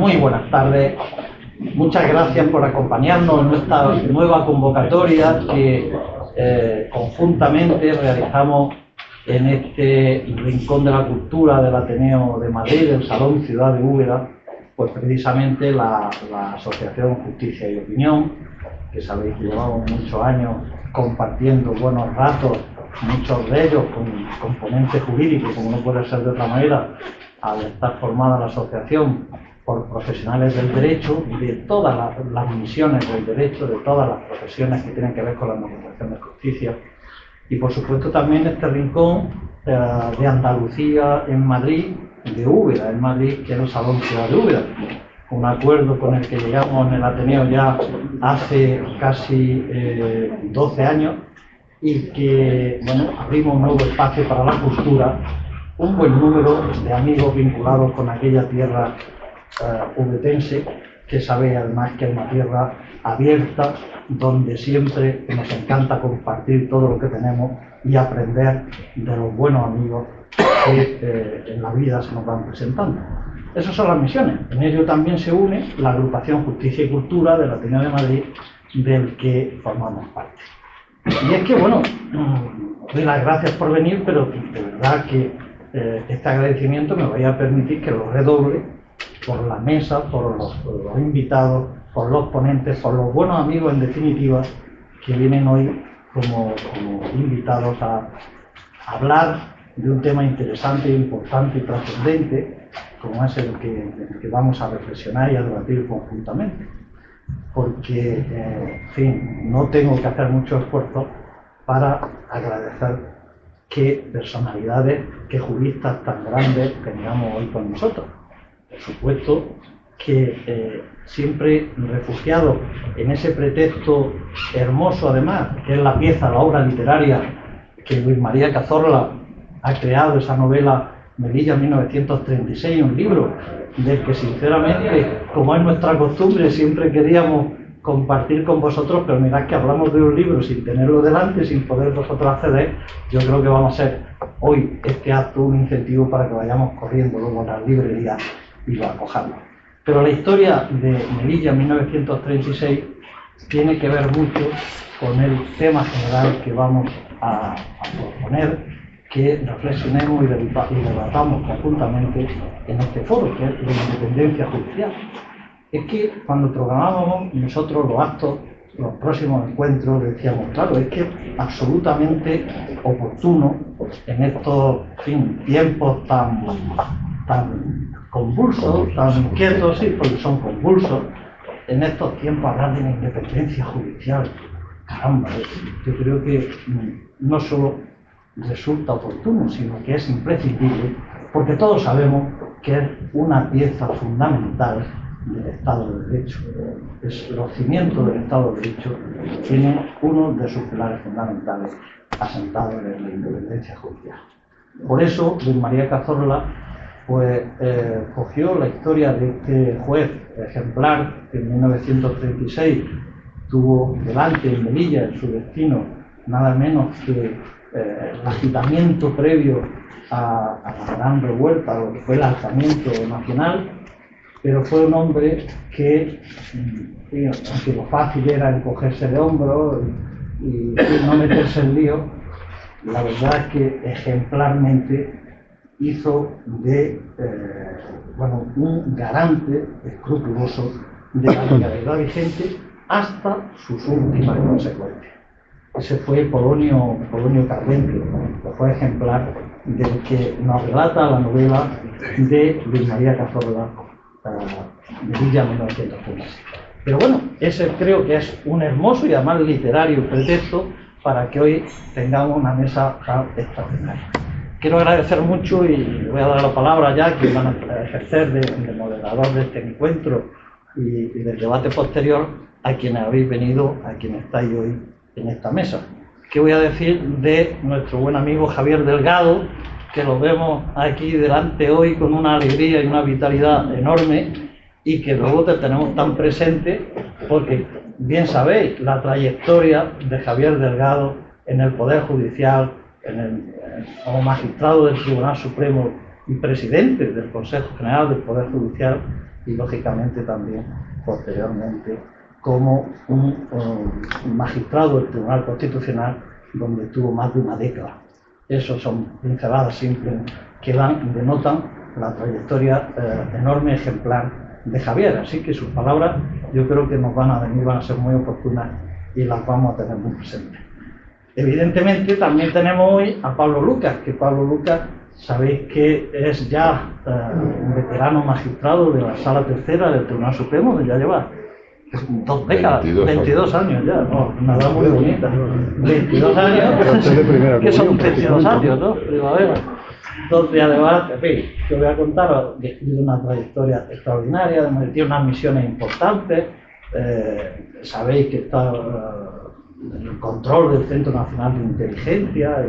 muy buenas tardes. Muchas gracias por acompañarnos en esta nueva convocatoria que conjuntamente realizamos en este Rincón de la Cultura del Ateneo de Madrid, del Salón Ciudad de Úbeda, pues precisamente la Asociación Justicia y Opinión, que sabéis que llevamos muchos años compartiendo buenos ratos, muchos de ellos con componentes jurídicos, como no puede ser de otra manera, al estar formada la asociación por profesionales del derecho, de todas las misiones del derecho, de todas las profesiones que tienen que ver con la administración de justicia. Y por supuesto también este rincón de Andalucía en Madrid, de Úbeda en Madrid, que es el Salón Ciudad de Úbeda. Un acuerdo con el que llegamos en el Ateneo ya hace casi 12 años y que, bueno, abrimos un nuevo espacio para la cultura, un buen número de amigos vinculados con aquella tierra ubetense, que sabe además que es una tierra abierta, donde siempre nos encanta compartir todo lo que tenemos y aprender de los buenos amigos que en la vida se nos van presentando. Esas son las misiones. En ello también se une la agrupación Justicia y Cultura del Ateneo de Madrid, del que formamos parte. Y es que, bueno, doy las gracias por venir, pero de verdad que este agradecimiento me vaya a permitir que lo redoble por la mesa, por los invitados, por los ponentes, por los buenos amigos, en definitiva, que vienen hoy como invitados a hablar de un tema interesante, importante y trascendente, como es el que vamos a reflexionar y a debatir conjuntamente. Porque, en fin, no tengo que hacer mucho esfuerzo para agradecer que personalidades, que juristas tan grandes tengamos hoy con nosotros. Por supuesto que siempre refugiados en ese pretexto hermoso, además, que es la pieza, la obra literaria que Luis María Cazorla ha creado, esa novela Melilla 1936, un libro del que sinceramente, como es nuestra costumbre, siempre queríamos compartir con vosotros, pero mirad que hablamos de un libro sin tenerlo delante, sin poder vosotros acceder. Yo creo que vamos a hacer hoy este acto un incentivo para que vayamos corriendo luego a las librerías y lo acojamos. Pero la historia de Melilla 1936 tiene que ver mucho con el tema general que vamos a proponer, que reflexionemos y debatamos conjuntamente en este foro, que es la independencia judicial. Es que cuando programábamos nosotros los actos, los próximos encuentros, decíamos, claro, es que es absolutamente oportuno en estos tiempos tan convulsos, tan inquietos, sí, porque son convulsos, en estos tiempos hablar de la independencia judicial. Caramba, yo creo que no solo resulta oportuno, sino que es imprescindible, porque todos sabemos que es una pieza fundamental del Estado de Derecho. Los cimientos del Estado de Derecho tienen uno de sus pilares fundamentales asentados en la independencia judicial. Por eso, Luis María Cazorla cogió la historia de este juez ejemplar que en 1936 tuvo delante en Melilla, en su destino, nada menos que el agitamiento previo a la gran revuelta, lo que fue el alzamiento nacional, pero fue un hombre que, aunque lo fácil era encogerse de hombros y no meterse en lío, la verdad es que ejemplarmente hizo de un garante escrupuloso de la legalidad vigente hasta sus últimas consecuencias. Ese fue Polonio Carpentier, que fue ejemplar del que nos relata la novela de Luis María Cazorla, Melilla 1936. Pero bueno, ese creo que es un hermoso y además literario pretexto para que hoy tengamos una mesa tan extraordinaria. Quiero agradecer mucho y le voy a dar la palabra ya que van a ejercer de moderador de este encuentro y del debate posterior a quienes habéis venido, a quienes estáis hoy en esta mesa. ¿Qué voy a decir de nuestro buen amigo Javier Delgado, que lo vemos aquí delante hoy con una alegría y una vitalidad enorme y que luego te tenemos tan presente porque bien sabéis la trayectoria de Javier Delgado en el Poder Judicial, como magistrado del Tribunal Supremo y presidente del Consejo General del Poder Judicial, y lógicamente también posteriormente como un magistrado del Tribunal Constitucional, donde estuvo más de una década. Esos son pinceladas simples que denotan la trayectoria enorme, ejemplar de Javier. Así que sus palabras yo creo que nos van a ser muy oportunas y las vamos a tener muy presentes. Evidentemente también tenemos hoy a Pablo Lucas, que Pablo Lucas sabéis que es ya un veterano magistrado de la Sala Tercera del Tribunal Supremo, donde ya lleva 2 décadas, 22 años ya, una edad muy bonita, 22 años, que son 22 años, ¿no? Primavera. Entonces, además, en fin, que voy a contaros, que tiene una trayectoria extraordinaria, tiene unas misiones importantes, sabéis que está en el control del Centro Nacional de Inteligencia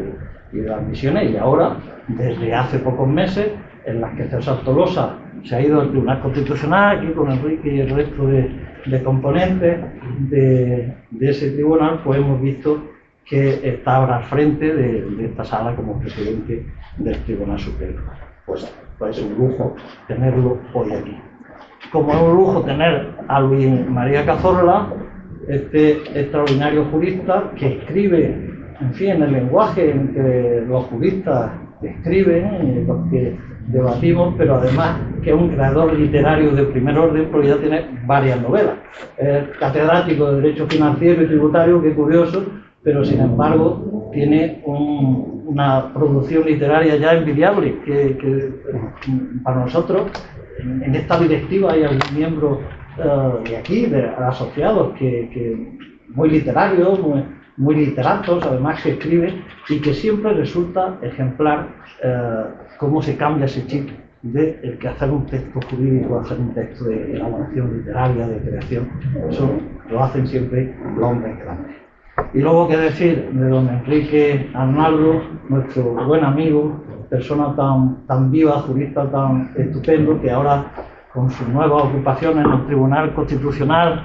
y de las misiones, y ahora, desde hace pocos meses, en las que César Tolosa se ha ido al Tribunal Constitucional, aquí con Enrique y el resto de componentes de ese tribunal, pues hemos visto que está ahora al frente de esta sala como presidente del Tribunal Supremo. Pues es un lujo tenerlo hoy aquí. Como es un lujo tener a Luis María Cazorla, este extraordinario jurista que escribe, en fin, en el lenguaje en que los juristas escriben, los que debatimos, pero además que es un creador literario de primer orden, porque ya tiene varias novelas. Es catedrático de Derecho Financiero y Tributario, qué curioso, pero sin embargo tiene una producción literaria ya envidiable, que para nosotros, en esta directiva hay algún miembro de aquí, de asociados, que muy literarios, muy literatos, además que escriben, y que siempre resulta ejemplar cómo se cambia ese chip de el que hacer un texto jurídico, hacer un texto de elaboración literaria, de creación. Eso lo hacen siempre los hombres grandes. Y luego, qué decir de don Enrique Arnaldo, nuestro buen amigo, persona tan viva, jurista tan estupendo, que ahora con sus nuevas ocupaciones en el Tribunal Constitucional,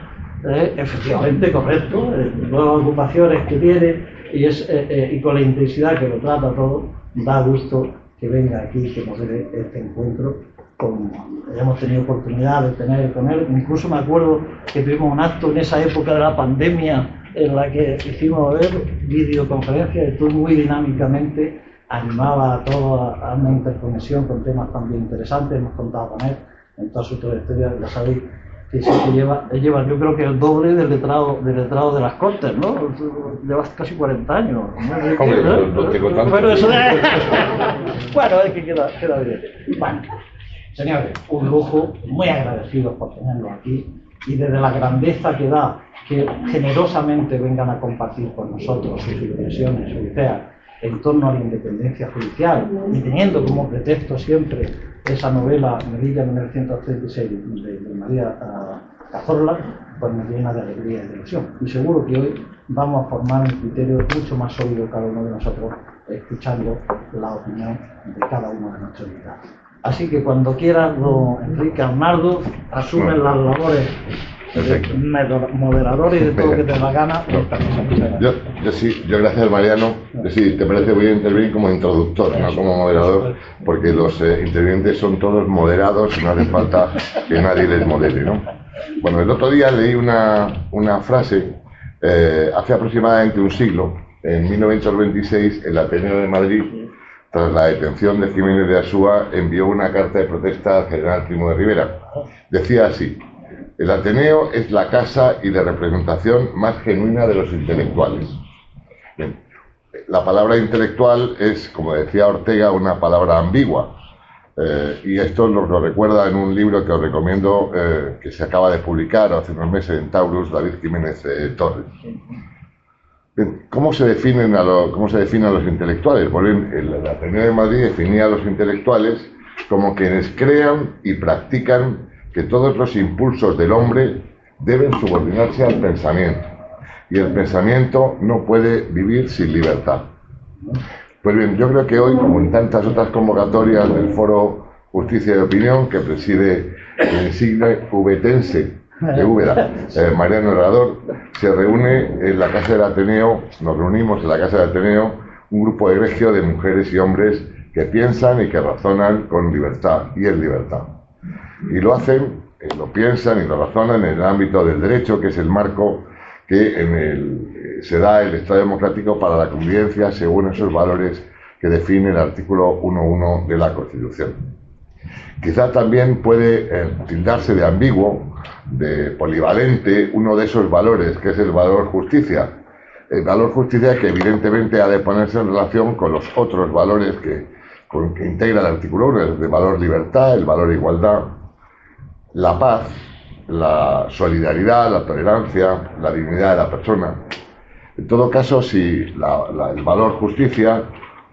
efectivamente, correcto, nuevas ocupaciones que tiene, y con la intensidad que lo trata todo, da gusto que venga aquí, que nos dé este encuentro. Hemos tenido oportunidad de tener con él, incluso me acuerdo que tuvimos un acto en esa época de la pandemia en la que hicimos videoconferencias, y tú muy dinámicamente animaba a todos a una interconexión con temas también interesantes. Hemos contado con él en toda su trayectoria, ya sabéis que sí que lleva, yo creo que el doble del letrado de las Cortes, ¿no? Llevas casi 40 años. No tengo tanto. Bueno, eso bueno, es que queda bien. Bueno, señores, un lujo, muy agradecidos por tenerlo aquí, y desde la grandeza que da que generosamente vengan a compartir con nosotros sus impresiones, sus ideas en torno a la independencia judicial, y teniendo como pretexto siempre esa novela Melilla 1936 de María Cazorla, pues me llena de alegría y de ilusión. Y seguro que hoy vamos a formar un criterio mucho más sólido cada uno de nosotros, escuchando la opinión de cada uno de nuestros invitados. Así que cuando quieras, don Enrique Arnaldo, asumen las labores de moderadores y de todo lo que te da la gana. Yo gracias Mariano, te parece voy a intervenir como introductor, no como moderador, porque los intervinientes son todos moderados y no hace falta que nadie les modere, ¿no? Bueno, el otro día leí una frase, hace aproximadamente un siglo, en 1926, el Ateneo de Madrid, tras la detención de Jiménez de Asúa, envió una carta de protesta al general Primo de Rivera. Decía así: el Ateneo es la casa y de representación más genuina de los intelectuales. Bien. La palabra intelectual es, como decía Ortega, una palabra ambigua. Y esto nos lo recuerda en un libro que os recomiendo, que se acaba de publicar hace unos meses en Taurus, David Jiménez Torres. Bien, ¿cómo se definen a los intelectuales? Pues bien, el Ateneo de Madrid definía a los intelectuales como quienes crean y practican que todos los impulsos del hombre deben subordinarse al pensamiento, y el pensamiento no puede vivir sin libertad. Pues bien, yo creo que hoy, como en tantas otras convocatorias del Foro Justicia y Opinión, que preside el insigne ubetense de Úbeda, Mariano Herrador, se reúne en la Casa del Ateneo, nos reunimos en la Casa del Ateneo, un grupo egregio de mujeres y hombres que piensan y que razonan con libertad y en libertad. Y lo hacen lo piensan y lo razonan en el ámbito del derecho, que es el marco que se da el Estado democrático para la convivencia según esos valores que define el artículo 1.1 de la Constitución. Quizá también puede tildarse de ambiguo, de polivalente, uno de esos valores, que es el valor justicia. El valor justicia que evidentemente ha de ponerse en relación con los otros valores que integra el artículo 1, el de valor libertad, el valor igualdad, la paz, la solidaridad, la tolerancia, la dignidad de la persona. En todo caso, si el valor justicia,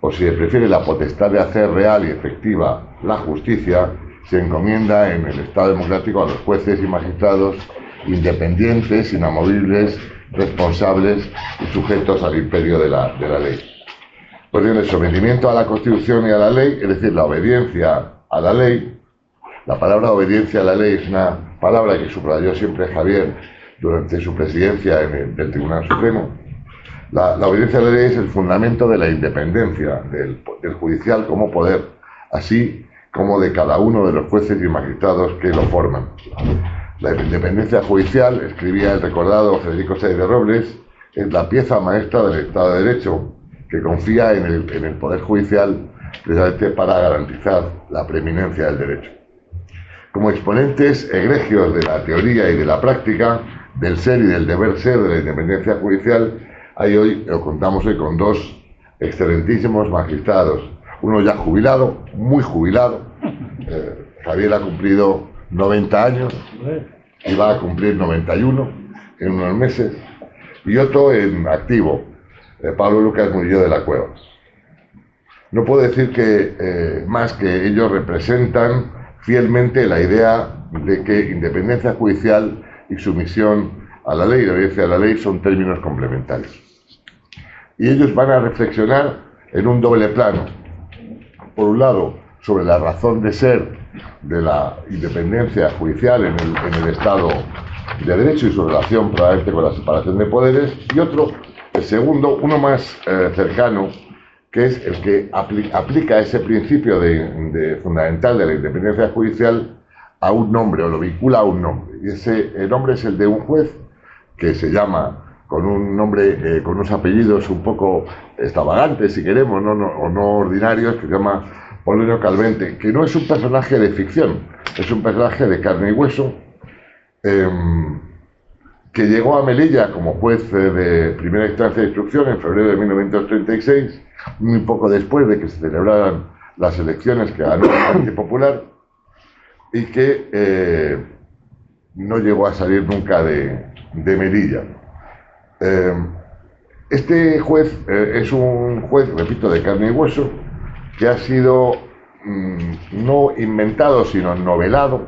o si se prefiere la potestad de hacer real y efectiva la justicia, se encomienda en el Estado democrático a los jueces y magistrados independientes, inamovibles, responsables y sujetos al imperio de la ley. Pues bien, el sometimiento a la Constitución y a la ley, es decir, la obediencia a la ley. La palabra obediencia a la ley es una palabra que subrayó siempre Javier durante su presidencia del Tribunal Supremo. La obediencia a la ley es el fundamento de la independencia del judicial como poder, así como de cada uno de los jueces y magistrados que lo forman. La independencia judicial, escribía el recordado Federico Sáenz de Robles, es la pieza maestra del Estado de Derecho, que confía en el Poder Judicial precisamente para garantizar la preeminencia del derecho. Como exponentes egregios de la teoría y de la práctica, del ser y del deber ser de la independencia judicial, contamos hoy con dos excelentísimos magistrados. Uno ya jubilado, muy jubilado. Javier ha cumplido 90 años y va a cumplir 91 en unos meses. Y otro en activo, Pablo Lucas Murillo de la Cueva. No puedo decir que más que ellos representan fielmente la idea de que independencia judicial y sumisión a la ley, obediencia a la ley, son términos complementarios. Y ellos van a reflexionar en un doble plano. Por un lado, sobre la razón de ser de la independencia judicial en el Estado de Derecho y su relación probablemente con la separación de poderes, y otro, el segundo, uno más cercano, que es el que aplica ese principio fundamental de la independencia judicial a un nombre, o lo vincula a un nombre. Y ese nombre es el de un juez que se llama, con un nombre, con unos apellidos un poco extravagantes, si queremos, o no ordinarios, que se llama Polonio Calvente, que no es un personaje de ficción, es un personaje de carne y hueso, que llegó a Melilla como juez de primera instancia de instrucción en febrero de 1936, muy poco después de que se celebraran las elecciones que ganó el Partido Popular, y que no llegó a salir nunca de Melilla. Este juez es un juez, repito, de carne y hueso, que ha sido no inventado, sino novelado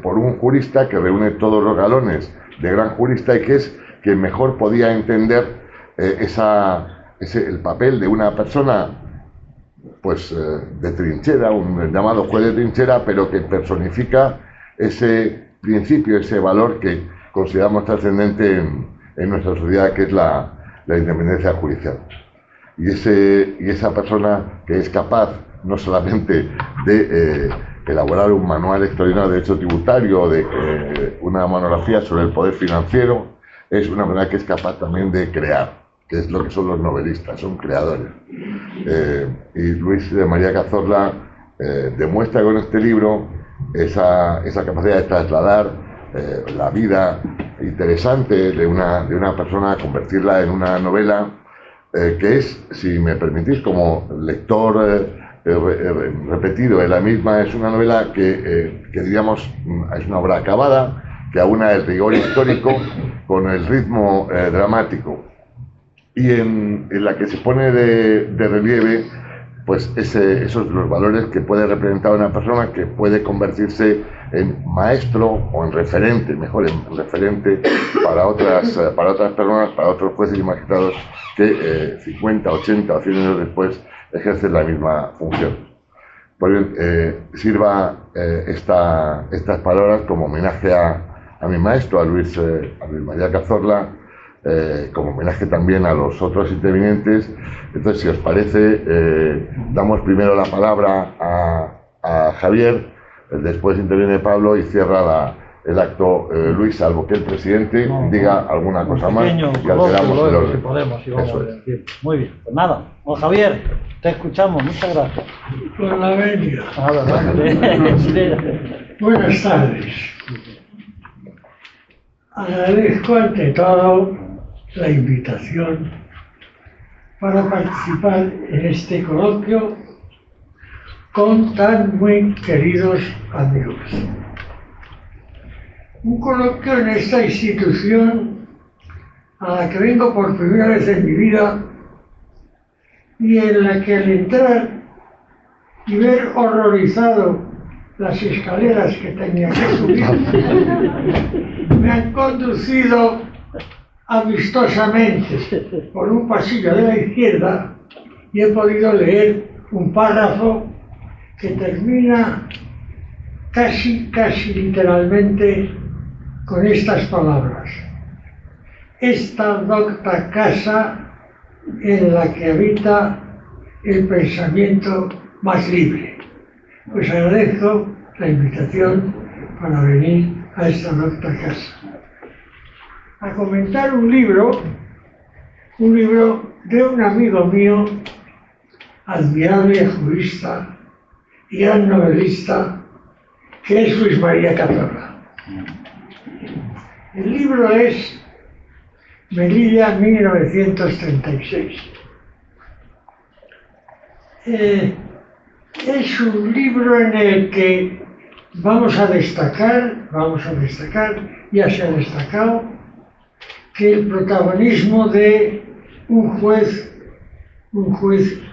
por un jurista que reúne todos los galones de gran jurista y que es quien mejor podía entender el papel de una persona pues de trinchera, un llamado juez de trinchera, pero que personifica ese principio, ese valor que consideramos trascendente en nuestra sociedad, que es la independencia judicial. Y esa persona que es capaz no solamente de elaborar un manual extraordinario de derecho tributario o de una monografía sobre el poder financiero, es una persona que es capaz también de crear, que es lo que son los novelistas, son creadores. Y Luis de María Cazorla demuestra con este libro esa capacidad de trasladar la vida interesante de una persona, convertirla en una novela que es, si me permitís, como lector repetido en la misma, es una novela que diríamos es una obra acabada, que aúna el rigor histórico con el ritmo dramático, y en la que se pone de relieve pues esos los valores que puede representar una persona, que puede convertirse en maestro o en referente, mejor en referente para otras personas, para otros jueces y magistrados que 50, 80 o 100 años después ejercen la misma función. Pues bien, sirva estas palabras como homenaje a mi maestro, a Luis María Cazorla, como homenaje también a los otros intervinientes. Entonces, si os parece, damos primero la palabra a Javier Después interviene Pablo y cierra el acto Luis, salvo que el presidente diga alguna cosa más y alteramos el orden. Si podemos, si vamos a decir. Muy bien, pues nada. Don Javier, te escuchamos, muchas gracias. Por la venia. Adelante. Buenas tardes. Agradezco ante todo la invitación para participar en este coloquio con tan muy queridos amigos. Un coloquio en esta institución a la que vengo por primera vez en mi vida y en la que al entrar y ver horrorizado las escaleras que tenía que subir me han conducido amistosamente por un pasillo de la izquierda y he podido leer un párrafo que termina casi literalmente con estas palabras: esta docta casa en la que habita el pensamiento más libre. Pues agradezco la invitación para venir a esta docta casa a comentar un libro de un amigo mío, admirable jurista y gran novelista, que es Luis María Cazorla. El libro es Melilla, 1936. Es un libro en el que vamos a destacar, ya se ha destacado, que el protagonismo de un juez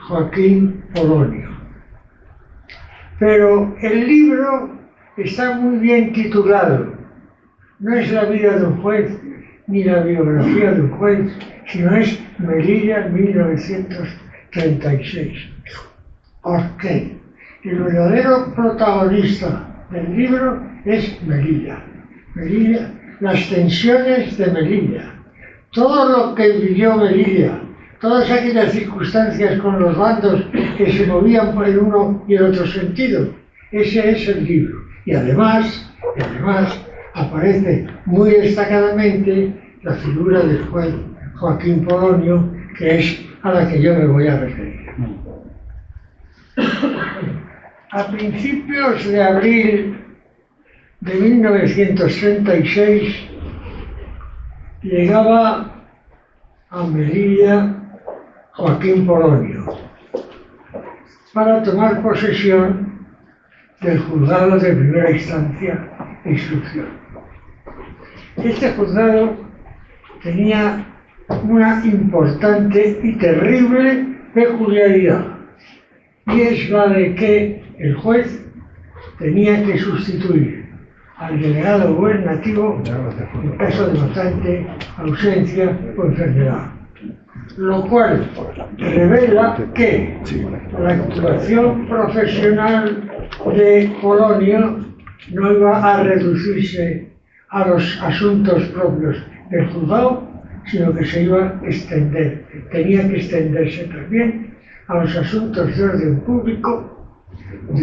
Joaquín Polonio. Pero el libro está muy bien titulado. No es la vida de un juez ni la biografía de un juez, sino es Melilla 1936. ¿Por qué? El verdadero protagonista del libro es Melilla. Melilla, las tensiones de Melilla. Todo lo que vivió Melilla, todas aquellas circunstancias con los bandos que se movían por el uno y el otro sentido. Ese es el libro. Y además aparece muy destacadamente la figura del juez Joaquín Polonio, que es a la que yo me voy a referir. A principios de abril de 1936 llegaba a Melilla Joaquín Polonio para tomar posesión del juzgado de primera instancia e instrucción. Este juzgado tenía una importante y terrible peculiaridad, y es la de que el juez tenía que sustituir al delegado gubernativo en caso de bastante ausencia o enfermedad, lo cual revela que la actuación profesional de Polonio no iba a reducirse a los asuntos propios del juzgado, sino que se iba a extender, tenía que extenderse también a los asuntos de orden público en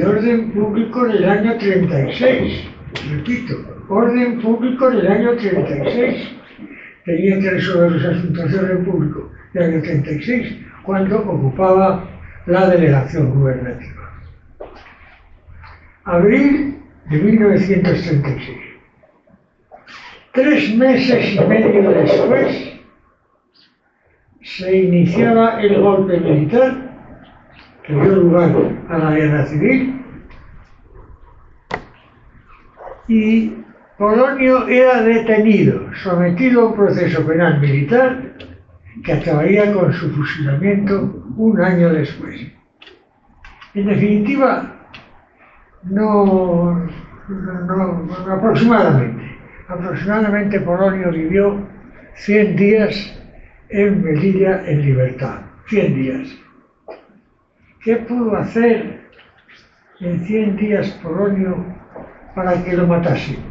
el año 36. Repito, orden público en el año 36. Tenía que resolver los asuntos de orden público del año 36, cuando ocupaba la delegación gubernativa. Abril de 1936. 3 meses y medio después se iniciaba el golpe militar que dio lugar a la guerra civil, y Polonio era detenido, sometido a un proceso penal militar que acabaría con su fusilamiento 1 año después. En definitiva, aproximadamente Polonio vivió 100 días en Melilla en libertad. 100 días. ¿Qué pudo hacer en 100 días Polonio para que lo matasen?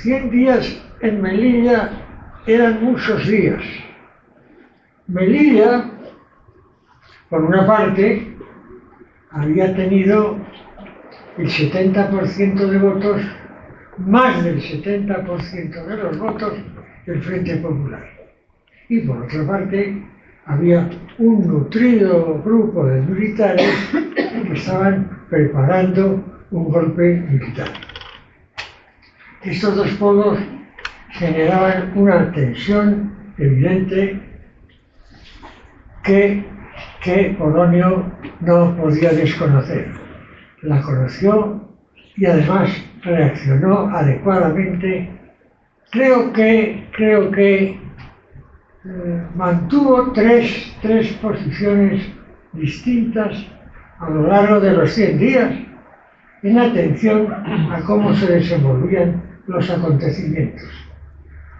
100 días en Melilla eran muchos días. Melilla, por una parte, había tenido el 70% de votos, más del 70% de los votos, el Frente Popular. Y por otra parte, había un nutrido grupo de militares que estaban preparando un golpe militar. Estos dos polos generaban una tensión evidente que Polonio no podía desconocer. La conoció y además reaccionó adecuadamente. Creo que mantuvo tres posiciones distintas a lo largo de los 100 días en atención a cómo se desenvolvían los acontecimientos,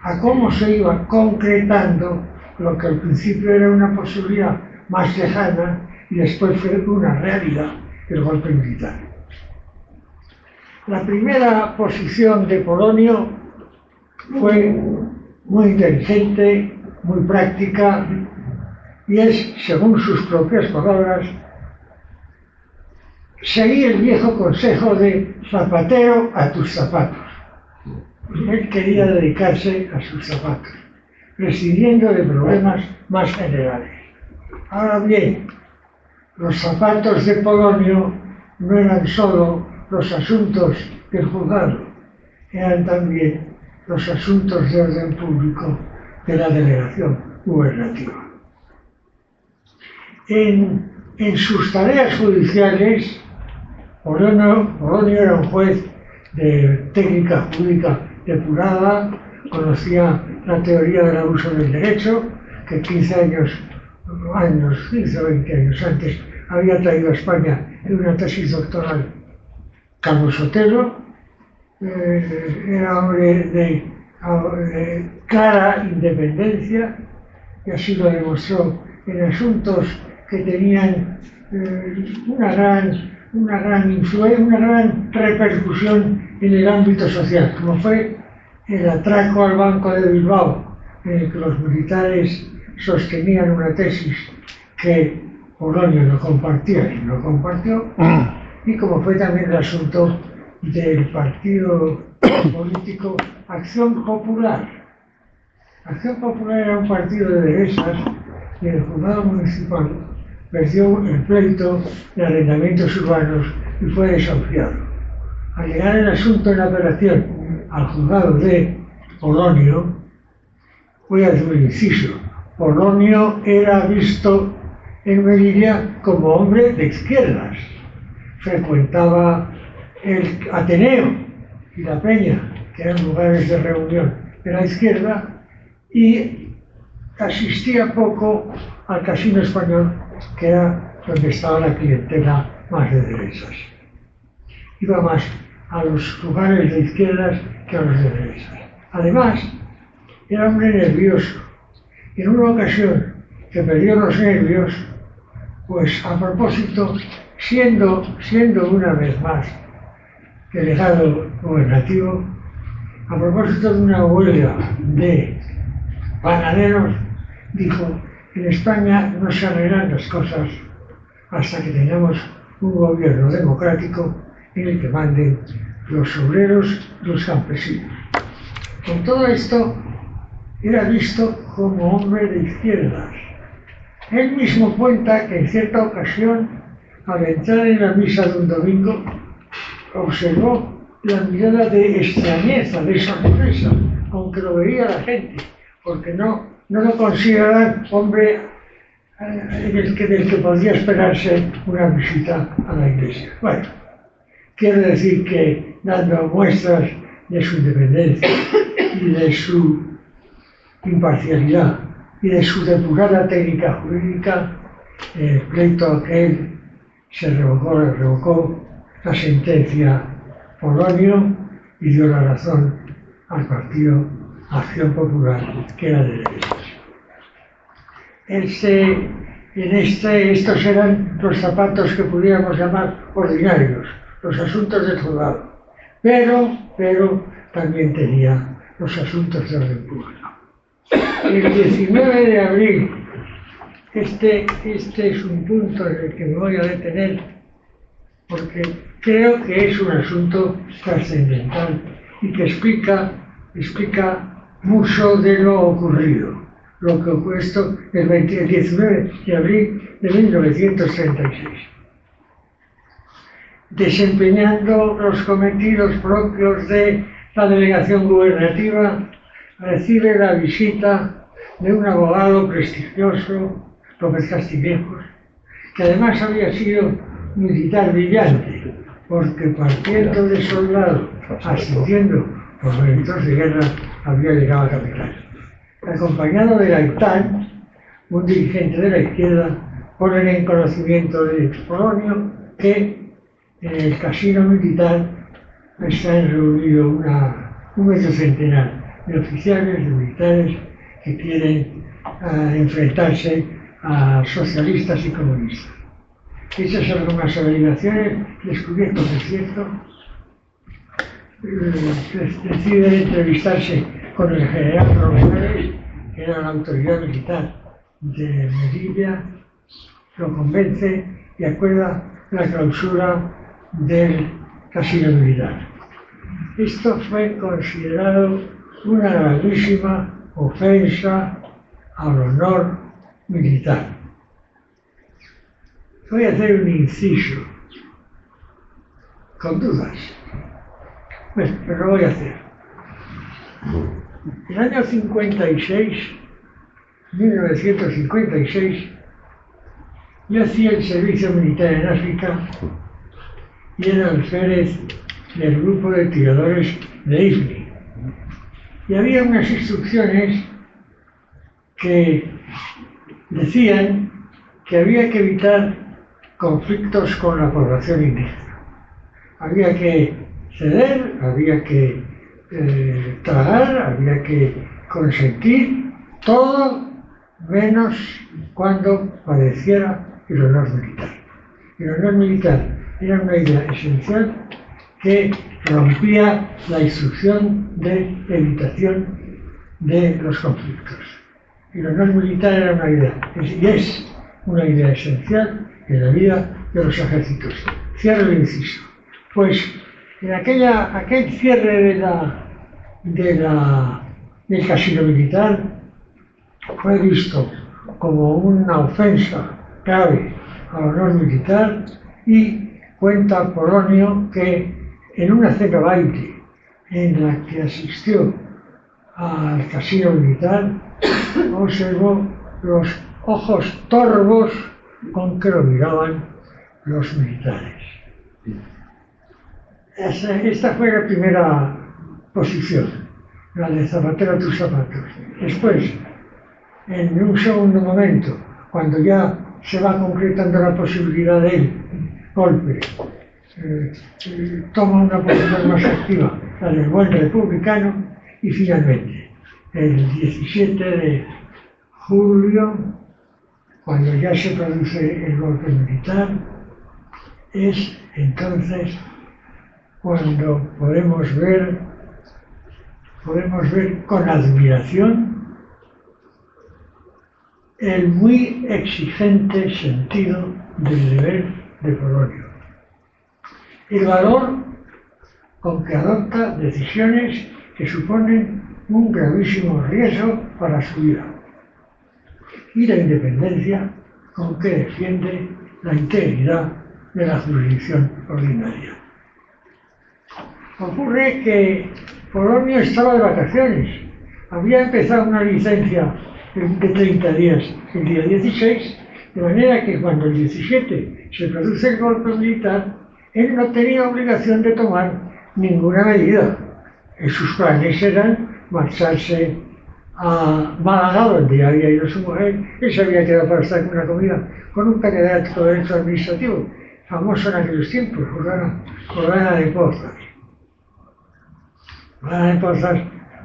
a cómo se iba concretando lo que al principio era una posibilidad más lejana y después fue una realidad, el golpe militar. La primera posición de Polonio fue muy inteligente, muy práctica, y es, según sus propias palabras, seguir el viejo consejo de zapatero a tus zapatos. Él quería dedicarse a sus zapatos, prescindiendo de problemas más generales. Ahora bien, los zapatos de Polonio no eran solo los asuntos del juzgado, eran también los asuntos de orden público de la delegación gubernativa. En sus tareas judiciales, Polonio era un juez de técnica jurídica depurada, conocía la teoría del abuso del derecho, que 15 o 20 años antes había traído a España en una tesis doctoral Carlos Sotelo. Era hombre de clara independencia, y así lo demostró en asuntos que tenían una gran influencia, una gran repercusión en el ámbito social, como fue el atraco al Banco de Bilbao, en el que los militares sostenían una tesis que Polonio no compartía y no compartió, y como fue también el asunto del partido político Acción Popular. Acción Popular era un partido de derechas y el juzgado municipal perdió el pleito de arrendamientos urbanos y fue desahuciado. Al llegar el asunto en apelación al juzgado de Polonio, voy a hacer un inciso, Polonio era visto en Melilla como hombre de izquierdas. Frecuentaba el Ateneo y la Peña, que eran lugares de reunión de la izquierda, y asistía poco al Casino Español, que era donde estaba la clientela más de derechas. Iba más a los lugares de izquierdas que a los de derechas. Además, era hombre nervioso. En una ocasión que perdió los nervios, pues a propósito, siendo una vez más delegado gubernativo, a propósito de una huelga de panaderos, dijo: en España no se arreglan las cosas hasta que tengamos un gobierno democrático en el que manden los obreros y los campesinos. Con todo esto, era visto como hombre de izquierdas. Él mismo cuenta que en cierta ocasión, al entrar en la misa de un domingo, observó la mirada de extrañeza, de sorpresa, aunque lo veía la gente, porque no lo consideraban hombre del que podía esperarse una visita a la iglesia. Bueno, quiero decir que, dando muestras de su independencia y de su imparcialidad y de su depurada técnica jurídica, el pleito aquel se revocó la sentencia Polonio y dio la razón al partido Acción Popular, que era de derechas. Estos eran los zapatos que pudiéramos llamar ordinarios, los asuntos del juzgado, pero también tenía los asuntos de orden público. El 19 de abril, este es un punto en el que me voy a detener, porque creo que es un asunto trascendental y que explica mucho de lo ocurrido, lo que ocurrió esto el 19 de abril de 1936. Desempeñando los cometidos propios de la delegación gubernativa, recibe la visita de un abogado prestigioso, López Castillejos, que además había sido militar brillante, porque partiendo de soldado, ascendiendo por méritos de guerra, había llegado a capitán. Acompañado de Gaitán, un dirigente de la izquierda, ponen en conocimiento de Polonio que en el casino militar está reunido un medio centenar de oficiales, de militares que quieren enfrentarse a socialistas y comunistas. Hechas algunas averiguaciones, descubierto que es cierto, decide entrevistarse con el general Rosales, que era la autoridad militar de Melilla, lo convence y acuerda la clausura del casino militar. Esto fue considerado una gravísima ofensa al honor militar. Voy a hacer un inciso, con dudas, pero lo voy a hacer. En el año 1956, yo hacía el servicio militar en África y era alférez del grupo de tiradores de Ifni. Y había unas instrucciones que decían que había que evitar conflictos con la población indígena. Había que ceder, había que tragar, había que consentir, todo menos cuando padeciera el honor militar. El honor militar era una idea esencial que rompía la instrucción de evitación de los conflictos. El honor militar era una idea, y es una idea esencial en la vida de los ejércitos. Cierro el inciso. Pues en aquel cierre del casino militar fue visto como una ofensa grave al honor militar y cuenta Polonio que en una cena baile en la que asistió al casino militar observó los ojos torvos con que lo miraban los militares. Esta fue la primera posición, la de Zapatero a tus zapatos. Después, en un segundo momento, cuando ya se va concretando la posibilidad del golpe, toma una posición más activa, la del buen republicano, y finalmente, el 17 de julio, cuando ya se produce el golpe militar, es entonces cuando podemos ver con admiración el muy exigente sentido del deber de Polonio, el valor con que adopta decisiones que suponen un gravísimo riesgo para su vida, y la independencia con que defiende la integridad de la jurisdicción ordinaria. Ocurre que Polonio estaba de vacaciones, había empezado una licencia de 30 días el día 16, de manera que cuando el 17 se produce el golpe militar, él no tenía obligación de tomar ninguna medida. Sus planes eran marcharse a Málaga, donde había ido su mujer. Él se había quedado para estar con una comida con un catedrático de Derecho Administrativo, famoso en aquellos tiempos, Jordana de Pozas. Jordana de Pozas,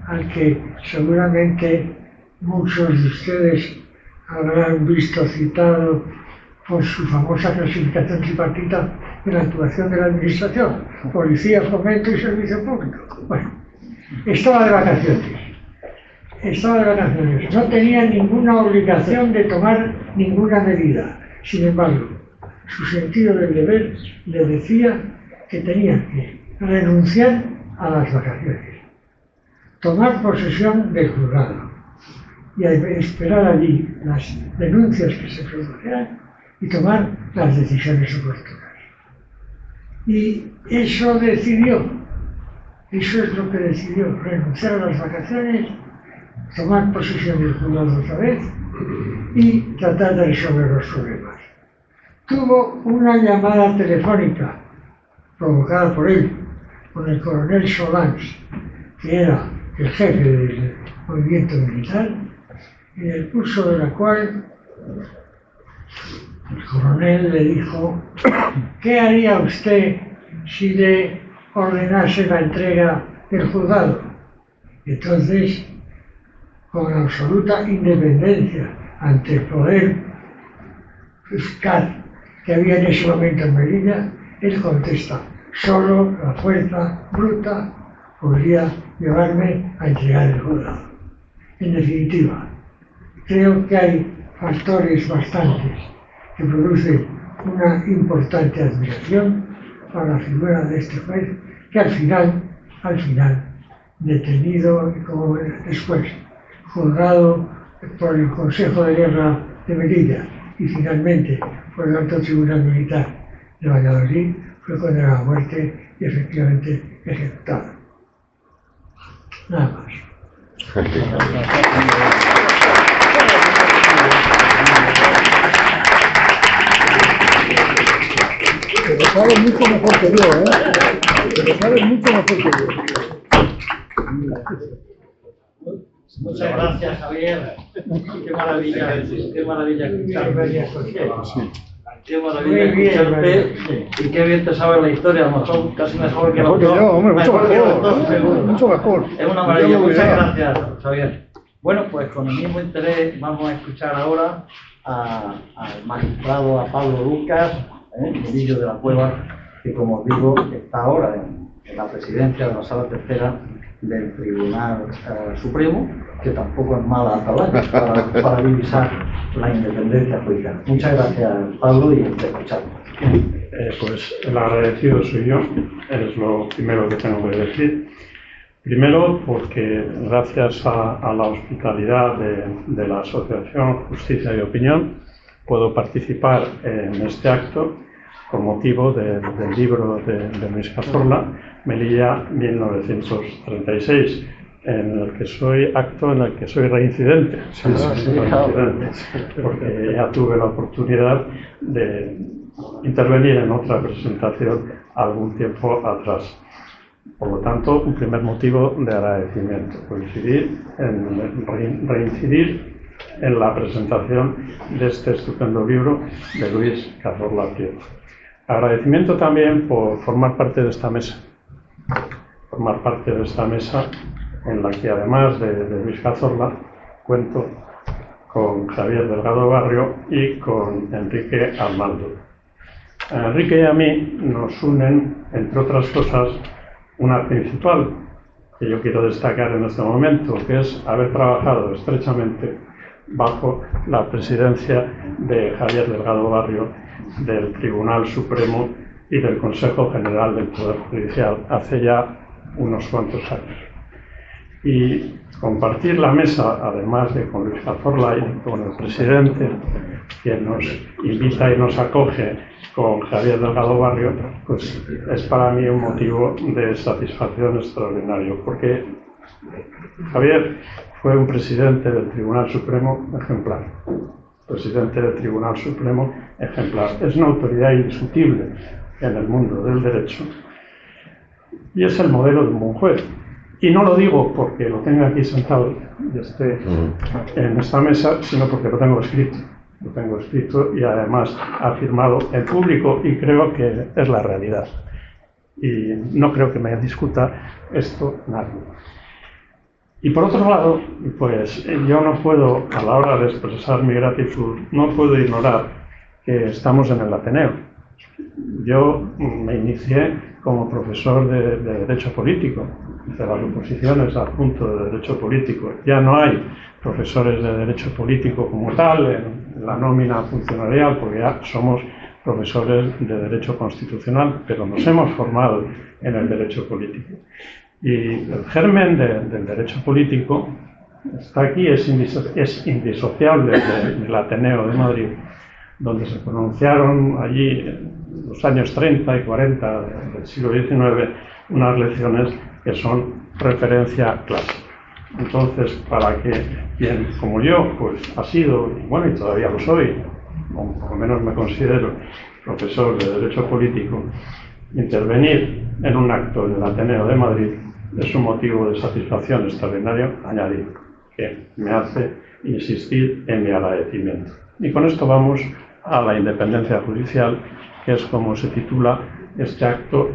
al que seguramente muchos de ustedes habrán visto citado por su famosa clasificación tripartita de la actuación de la Administración, Policía, Fomento y Servicio Público. Bueno, estaba de vacaciones, no tenía ninguna obligación de tomar ninguna medida. Sin embargo, su sentido del deber le decía que tenía que renunciar a las vacaciones, tomar posesión del juzgado y esperar allí las denuncias que se produjeran y tomar las decisiones oportunas. Y eso decidió, eso es lo que decidió, renunciar a las vacaciones, tomar posesión del juzgado otra vez y tratar de resolver los problemas. Tuvo una llamada telefónica provocada por él, con el coronel Solans, que era el jefe del movimiento militar, en el curso de la cual el coronel le dijo: ¿qué haría usted si le ordenase la entrega del juzgado? Entonces, con absoluta independencia ante el poder fiscal que había en ese momento en Melilla, él contesta: solo la fuerza bruta podría llevarme a entregar el juzgado. En definitiva, creo que hay factores bastantes que producen una importante admiración para la figura de este juez, que al final, detenido y como después juzgado por el Consejo de Guerra de Melilla y finalmente por el Alto Tribunal Militar de Valladolid, fue condenado a muerte y efectivamente ejecutado. Nada más. Pero sabes mucho mejor que yo, ¿eh? Pero sabes mucho mejor que yo. Muchas gracias, Javier. Qué maravilla escucharte. Qué maravilla escucharte y qué bien te sabes la historia. A lo mejor casi mejor que Mejor que yo, hombre, mucho mejor. Mucho mejor. Es una maravilla. Muchas gracias, Javier. Bueno, pues con el mismo interés vamos a escuchar ahora al magistrado, a Pablo Lucas, Murillo de la Cueva, que como os digo está ahora en la presidencia de la Sala Tercera del Tribunal Supremo, que tampoco es mala atalaya para divisar la independencia judicial. Muchas gracias, Pablo, y te escuchamos. Pues el agradecido soy yo, es lo primero que tengo que decir. Primero, porque gracias a la hospitalidad de la Asociación Justicia y Opinión puedo participar en este acto con motivo del libro de Luis Cazorla, Melilla 1936, en el que soy reincidente, porque ya tuve la oportunidad de intervenir en otra presentación algún tiempo atrás. Por lo tanto, un primer motivo de agradecimiento, reincidir en la presentación de este estupendo libro de Luis Cazorla Prieto. Agradecimiento también por formar parte de esta mesa. En la que, además de Luis Cazorla, cuento con Javier Delgado Barrio y con Enrique Arnaldo. A Enrique y a mí nos unen, entre otras cosas, una principal que yo quiero destacar en este momento, que es haber trabajado estrechamente bajo la presidencia de Javier Delgado Barrio del Tribunal Supremo y del Consejo General del Poder Judicial hace ya unos cuantos años. Y compartir la mesa, además de con Luis Cazorla y con el presidente, quien nos invita y nos acoge, con Javier Delgado Barrio, pues es para mí un motivo de satisfacción extraordinario, porque Javier fue un presidente del Tribunal Supremo ejemplar. Presidente del Tribunal Supremo ejemplar. Es una autoridad indiscutible en el mundo del derecho y es el modelo de un buen juez. Y no lo digo porque lo tenga aquí sentado y esté en esta mesa, sino porque lo tengo escrito. Lo tengo escrito y además afirmado en público y creo que es la realidad. Y no creo que me discuta esto nadie. Y por otro lado, pues yo no puedo, a la hora de expresar mi gratitud, no puedo ignorar que estamos en el Ateneo. Yo me inicié como profesor de Derecho Político, hice las oposiciones al punto de Derecho Político. Ya no hay profesores de Derecho Político como tal en la nómina funcionarial, porque ya somos profesores de Derecho Constitucional, pero nos hemos formado en el derecho político. Y el germen del derecho político está aquí, es indisociable del Ateneo de Madrid, donde se pronunciaron allí en los años 30 y 40 del siglo XIX unas lecciones que son referencia clásica. Entonces, para que quien, como yo, pues ha sido, y bueno, y todavía lo soy, o por lo menos me considero profesor de Derecho Político, intervenir en un acto en el Ateneo de Madrid es un motivo de satisfacción extraordinario añadido, que me hace insistir en mi agradecimiento. Y con esto vamos a la independencia judicial, que es como se titula este acto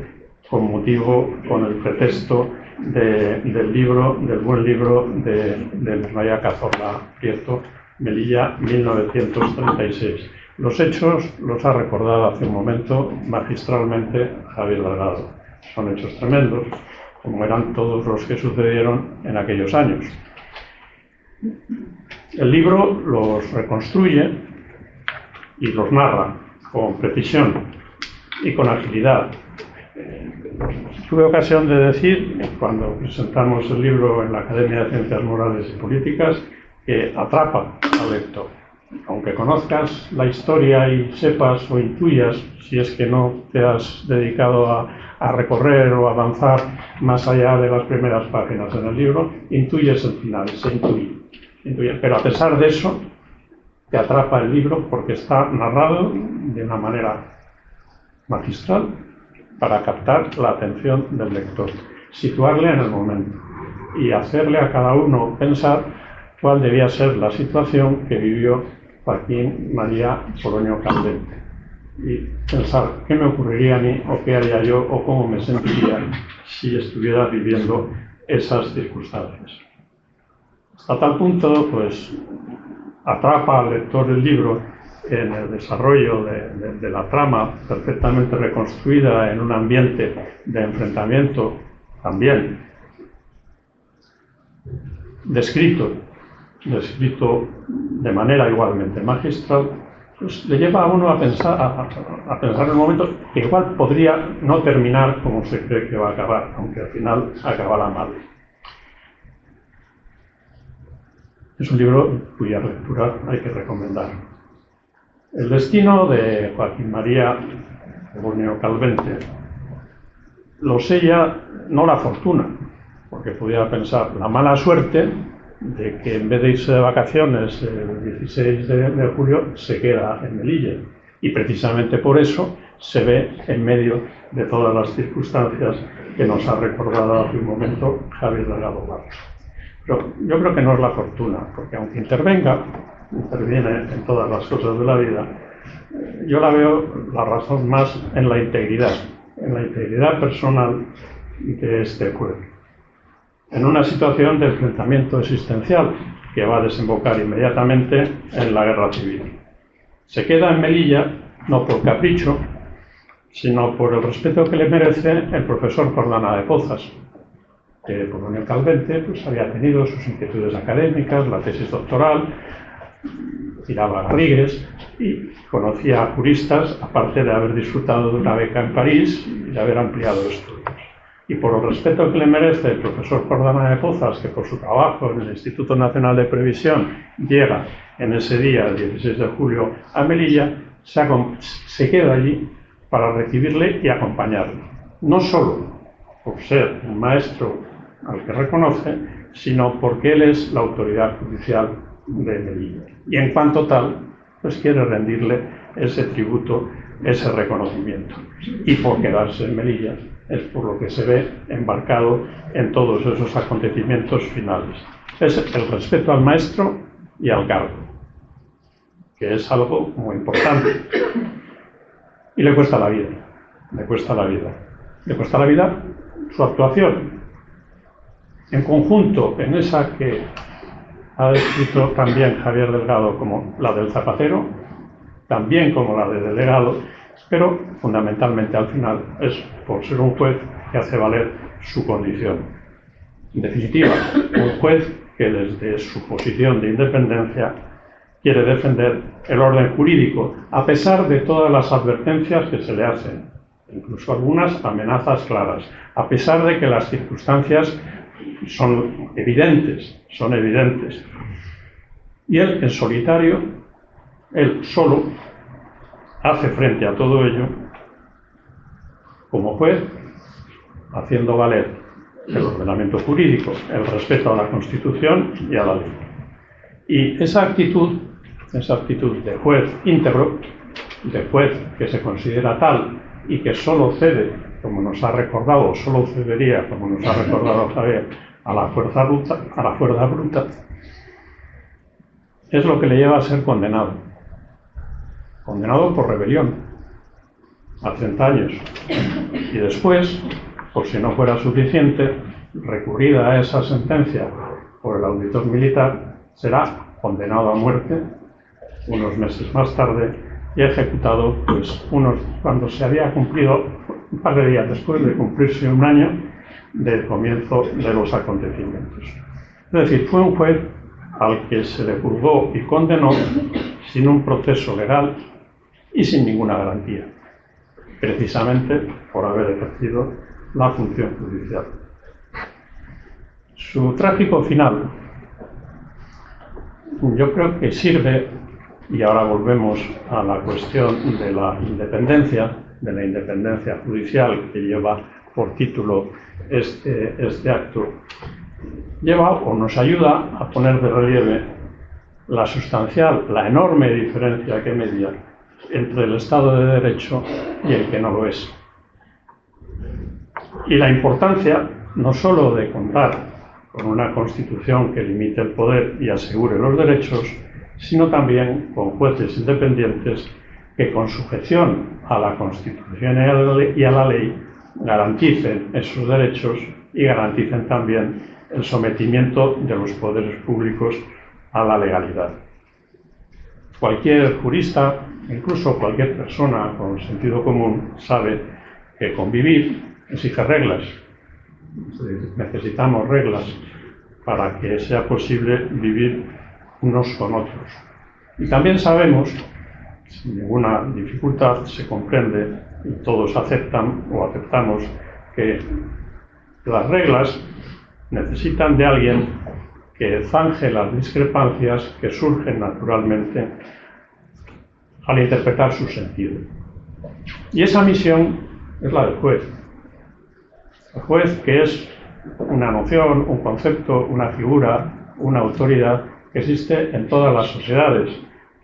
con el pretexto del buen libro de María Cazorla Prieto, Melilla, 1936. Los hechos los ha recordado hace un momento magistralmente Javier Delgado. Son hechos tremendos, como eran todos los que sucedieron en aquellos años. El libro los reconstruye y los narra con precisión y con agilidad. Tuve ocasión de decir, cuando presentamos el libro en la Academia de Ciencias Morales y Políticas, que atrapa al lector. Aunque conozcas la historia y sepas o intuyas, si es que no te has dedicado a recorrer o avanzar más allá de las primeras páginas en el libro, intuyes el final, se intuye. Pero a pesar de eso, te atrapa el libro porque está narrado de una manera magistral para captar la atención del lector, situarle en el momento y hacerle a cada uno pensar cuál debía ser la situación que vivió Joaquín María Polonio Caldente y pensar qué me ocurriría a mí o qué haría yo o cómo me sentiría si estuviera viviendo esas circunstancias. Hasta tal punto, pues, atrapa al lector el libro en el desarrollo de la trama perfectamente reconstruida en un ambiente de enfrentamiento también descrito de manera igualmente magistral, pues le lleva a uno a pensar en un momento que igual podría no terminar como se cree que va a acabar, aunque al final acabará mal. Es un libro cuya lectura hay que recomendar. El destino de Joaquín María Polonio Caldente lo sella no la fortuna, porque pudiera pensar la mala suerte de que en vez de irse de vacaciones el 16 de julio se queda en Melilla. Y precisamente por eso se ve en medio de todas las circunstancias que nos ha recordado hace un momento Javier Delgado Barros. Pero yo creo que no es la fortuna, porque aunque interviene en todas las cosas de la vida, yo la veo la razón más en la integridad personal de este pueblo. En una situación de enfrentamiento existencial que va a desembocar inmediatamente en la guerra civil. Se queda en Melilla no por capricho, sino por el respeto que le merece el profesor Jordana de Pozas, que Polonio Caldente pues, había tenido sus inquietudes académicas, la tesis doctoral, tiraba garrigues y conocía a juristas, aparte de haber disfrutado de una beca en París y de haber ampliado estudios. Y por el respeto que le merece el profesor Jordana de Pozas, que por su trabajo en el Instituto Nacional de Previsión llega en ese día, el 16 de julio, a Melilla, se queda allí para recibirle y acompañarle. No solo por ser un maestro al que reconoce, sino porque él es la autoridad judicial de Melilla. Y en cuanto tal, pues quiere rendirle ese tributo, ese reconocimiento. Y por quedarse en Melilla es por lo que se ve embarcado en todos esos acontecimientos finales. Es el respeto al maestro y al cargo, que es algo muy importante. Y le cuesta la vida, le cuesta la vida su actuación. En conjunto, en esa que ha descrito también Javier Delgado como la del zapatero, también como la de delegado, pero fundamentalmente al final es por ser un juez que hace valer su condición. En definitiva, un juez que desde su posición de independencia quiere defender el orden jurídico, a pesar de todas las advertencias que se le hacen, incluso algunas amenazas claras, a pesar de que las circunstancias son evidentes. Y él, en solitario, él solo, hace frente a todo ello como juez, haciendo valer el ordenamiento jurídico, el respeto a la Constitución y a la ley. Y esa actitud de juez íntegro, de juez que se considera tal y que solo cede, como nos ha recordado, o solo cedería, como nos ha recordado Javier, a la fuerza bruta, es lo que le lleva a ser condenado. Condenado por rebelión, a 30 años. Y después, por si no fuera suficiente, recurrida a esa sentencia por el auditor militar, será condenado a muerte unos meses más tarde y ejecutado cuando se había cumplido un par de días después de cumplirse un año del comienzo de los acontecimientos. Es decir, fue un juez al que se le juzgó y condenó sin un proceso legal y sin ninguna garantía, precisamente por haber ejercido la función judicial. Su trágico final, yo creo que sirve, y ahora volvemos a la cuestión de la independencia judicial que lleva por título este acto, lleva o nos ayuda a poner de relieve la sustancial, la enorme diferencia que media entre el Estado de Derecho y el que no lo es. Y la importancia no solo de contar con una Constitución que limite el poder y asegure los derechos, sino también con jueces independientes que, con sujeción a la Constitución y a la ley, garanticen esos derechos y garanticen también el sometimiento de los poderes públicos a la legalidad. Cualquier jurista, incluso cualquier persona con sentido común, sabe que convivir exige reglas. Necesitamos reglas para que sea posible vivir unos con otros. Y también sabemos, sin ninguna dificultad, se comprende y todos aceptan o aceptamos que las reglas necesitan de alguien que zanje las discrepancias que surgen naturalmente al interpretar su sentido. Y esa misión es la del juez. El juez, que es una noción, un concepto, una figura, una autoridad que existe en todas las sociedades,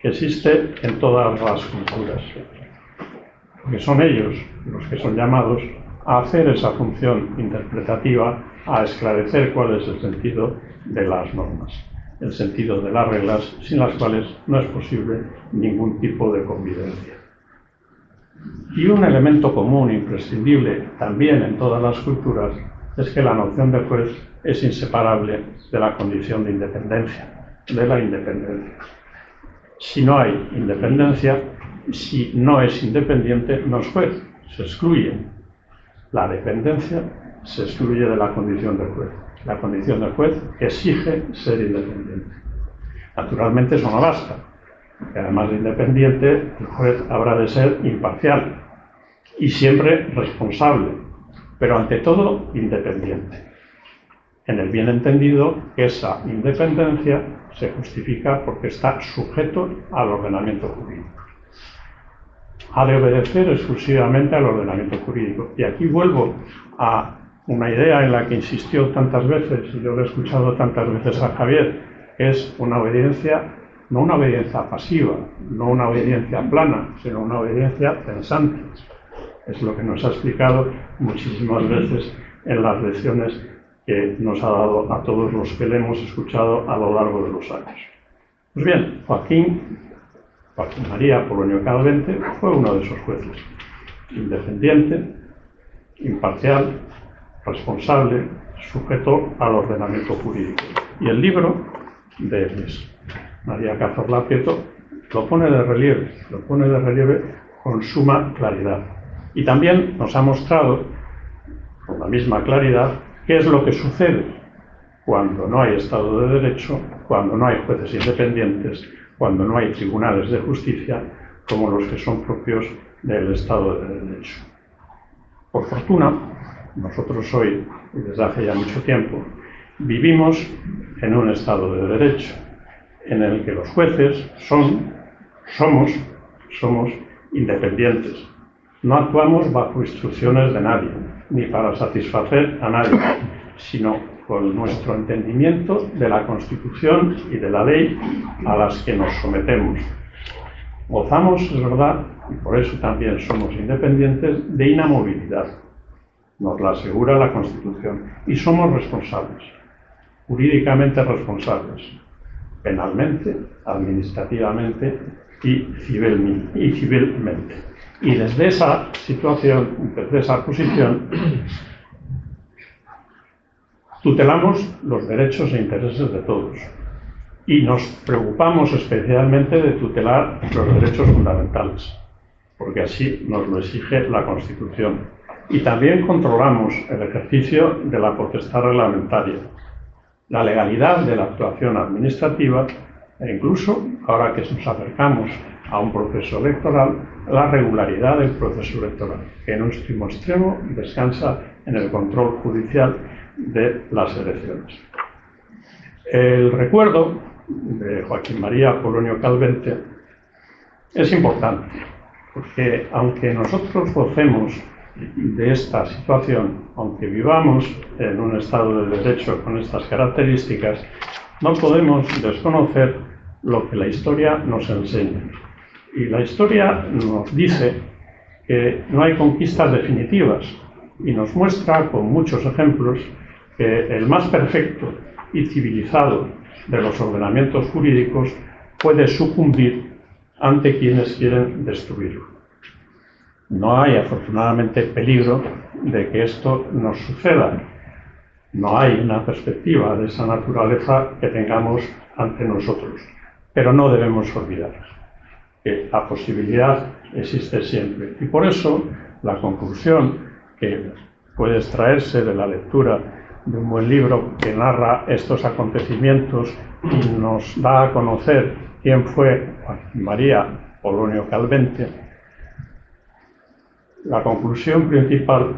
que existe en todas las culturas. Porque son ellos los que son llamados a hacer esa función interpretativa, a esclarecer cuál es el sentido de las normas, el sentido de las reglas, sin las cuales no es posible ningún tipo de convivencia. Y un elemento común, imprescindible, también en todas las culturas, es que la noción de juez es inseparable de la condición de independencia, de la independencia. Si no hay independencia, si no es independiente, no es juez, se excluye. La dependencia se excluye de la condición de juez. La condición de juez exige ser independiente. Naturalmente eso no basta, porque además de independiente, el juez habrá de ser imparcial y siempre responsable, pero ante todo independiente. En el bien entendido que esa independencia se justifica porque está sujeto al ordenamiento jurídico. Ha de obedecer exclusivamente al ordenamiento jurídico. Y aquí vuelvo a una idea en la que insistió tantas veces, y yo lo he escuchado tantas veces a Javier, que es una obediencia, no una obediencia pasiva, no una obediencia plana, sino una obediencia pensante. Es lo que nos ha explicado muchísimas veces en las lecciones que nos ha dado a todos los que le hemos escuchado a lo largo de los años. Pues bien, Joaquín María Polonio Calvente fue uno de esos jueces, independiente, imparcial, responsable, sujeto al ordenamiento jurídico. Y el libro de María Cazorla Prieto lo pone de relieve con suma claridad. Y también nos ha mostrado, con la misma claridad, qué es lo que sucede cuando no hay Estado de Derecho, cuando no hay jueces independientes, cuando no hay tribunales de justicia como los que son propios del Estado de Derecho. Por fortuna, nosotros hoy, y desde hace ya mucho tiempo, vivimos en un Estado de Derecho, en el que los jueces somos independientes. No actuamos bajo instrucciones de nadie, ni para satisfacer a nadie, sino con nuestro entendimiento de la Constitución y de la ley a las que nos sometemos. Gozamos, es verdad, y por eso también somos independientes, de inamovilidad. Nos la asegura la Constitución. Y somos responsables, jurídicamente responsables, penalmente, administrativamente y civilmente. Y desde esa situación, desde esa posición, tutelamos los derechos e intereses de todos. Y nos preocupamos especialmente de tutelar los derechos fundamentales, porque así nos lo exige la Constitución. Y también controlamos el ejercicio de la potestad reglamentaria, la legalidad de la actuación administrativa e incluso, ahora que nos acercamos a un proceso electoral, la regularidad del proceso electoral, que en último extremo descansa en el control judicial de las elecciones. El recuerdo de Joaquín María Polonio Calvente es importante, porque aunque nosotros gocemos de esta situación, aunque vivamos en un Estado de Derecho con estas características, no podemos desconocer lo que la historia nos enseña. Y la historia nos dice que no hay conquistas definitivas y nos muestra con muchos ejemplos que el más perfecto y civilizado de los ordenamientos jurídicos puede sucumbir ante quienes quieren destruirlo. No hay, afortunadamente, peligro de que esto nos suceda. No hay una perspectiva de esa naturaleza que tengamos ante nosotros. Pero no debemos olvidar que la posibilidad existe siempre. Y por eso, la conclusión que puede extraerse de la lectura de un buen libro que narra estos acontecimientos y nos da a conocer quién fue Joaquín María Polonio Calvente, la conclusión principal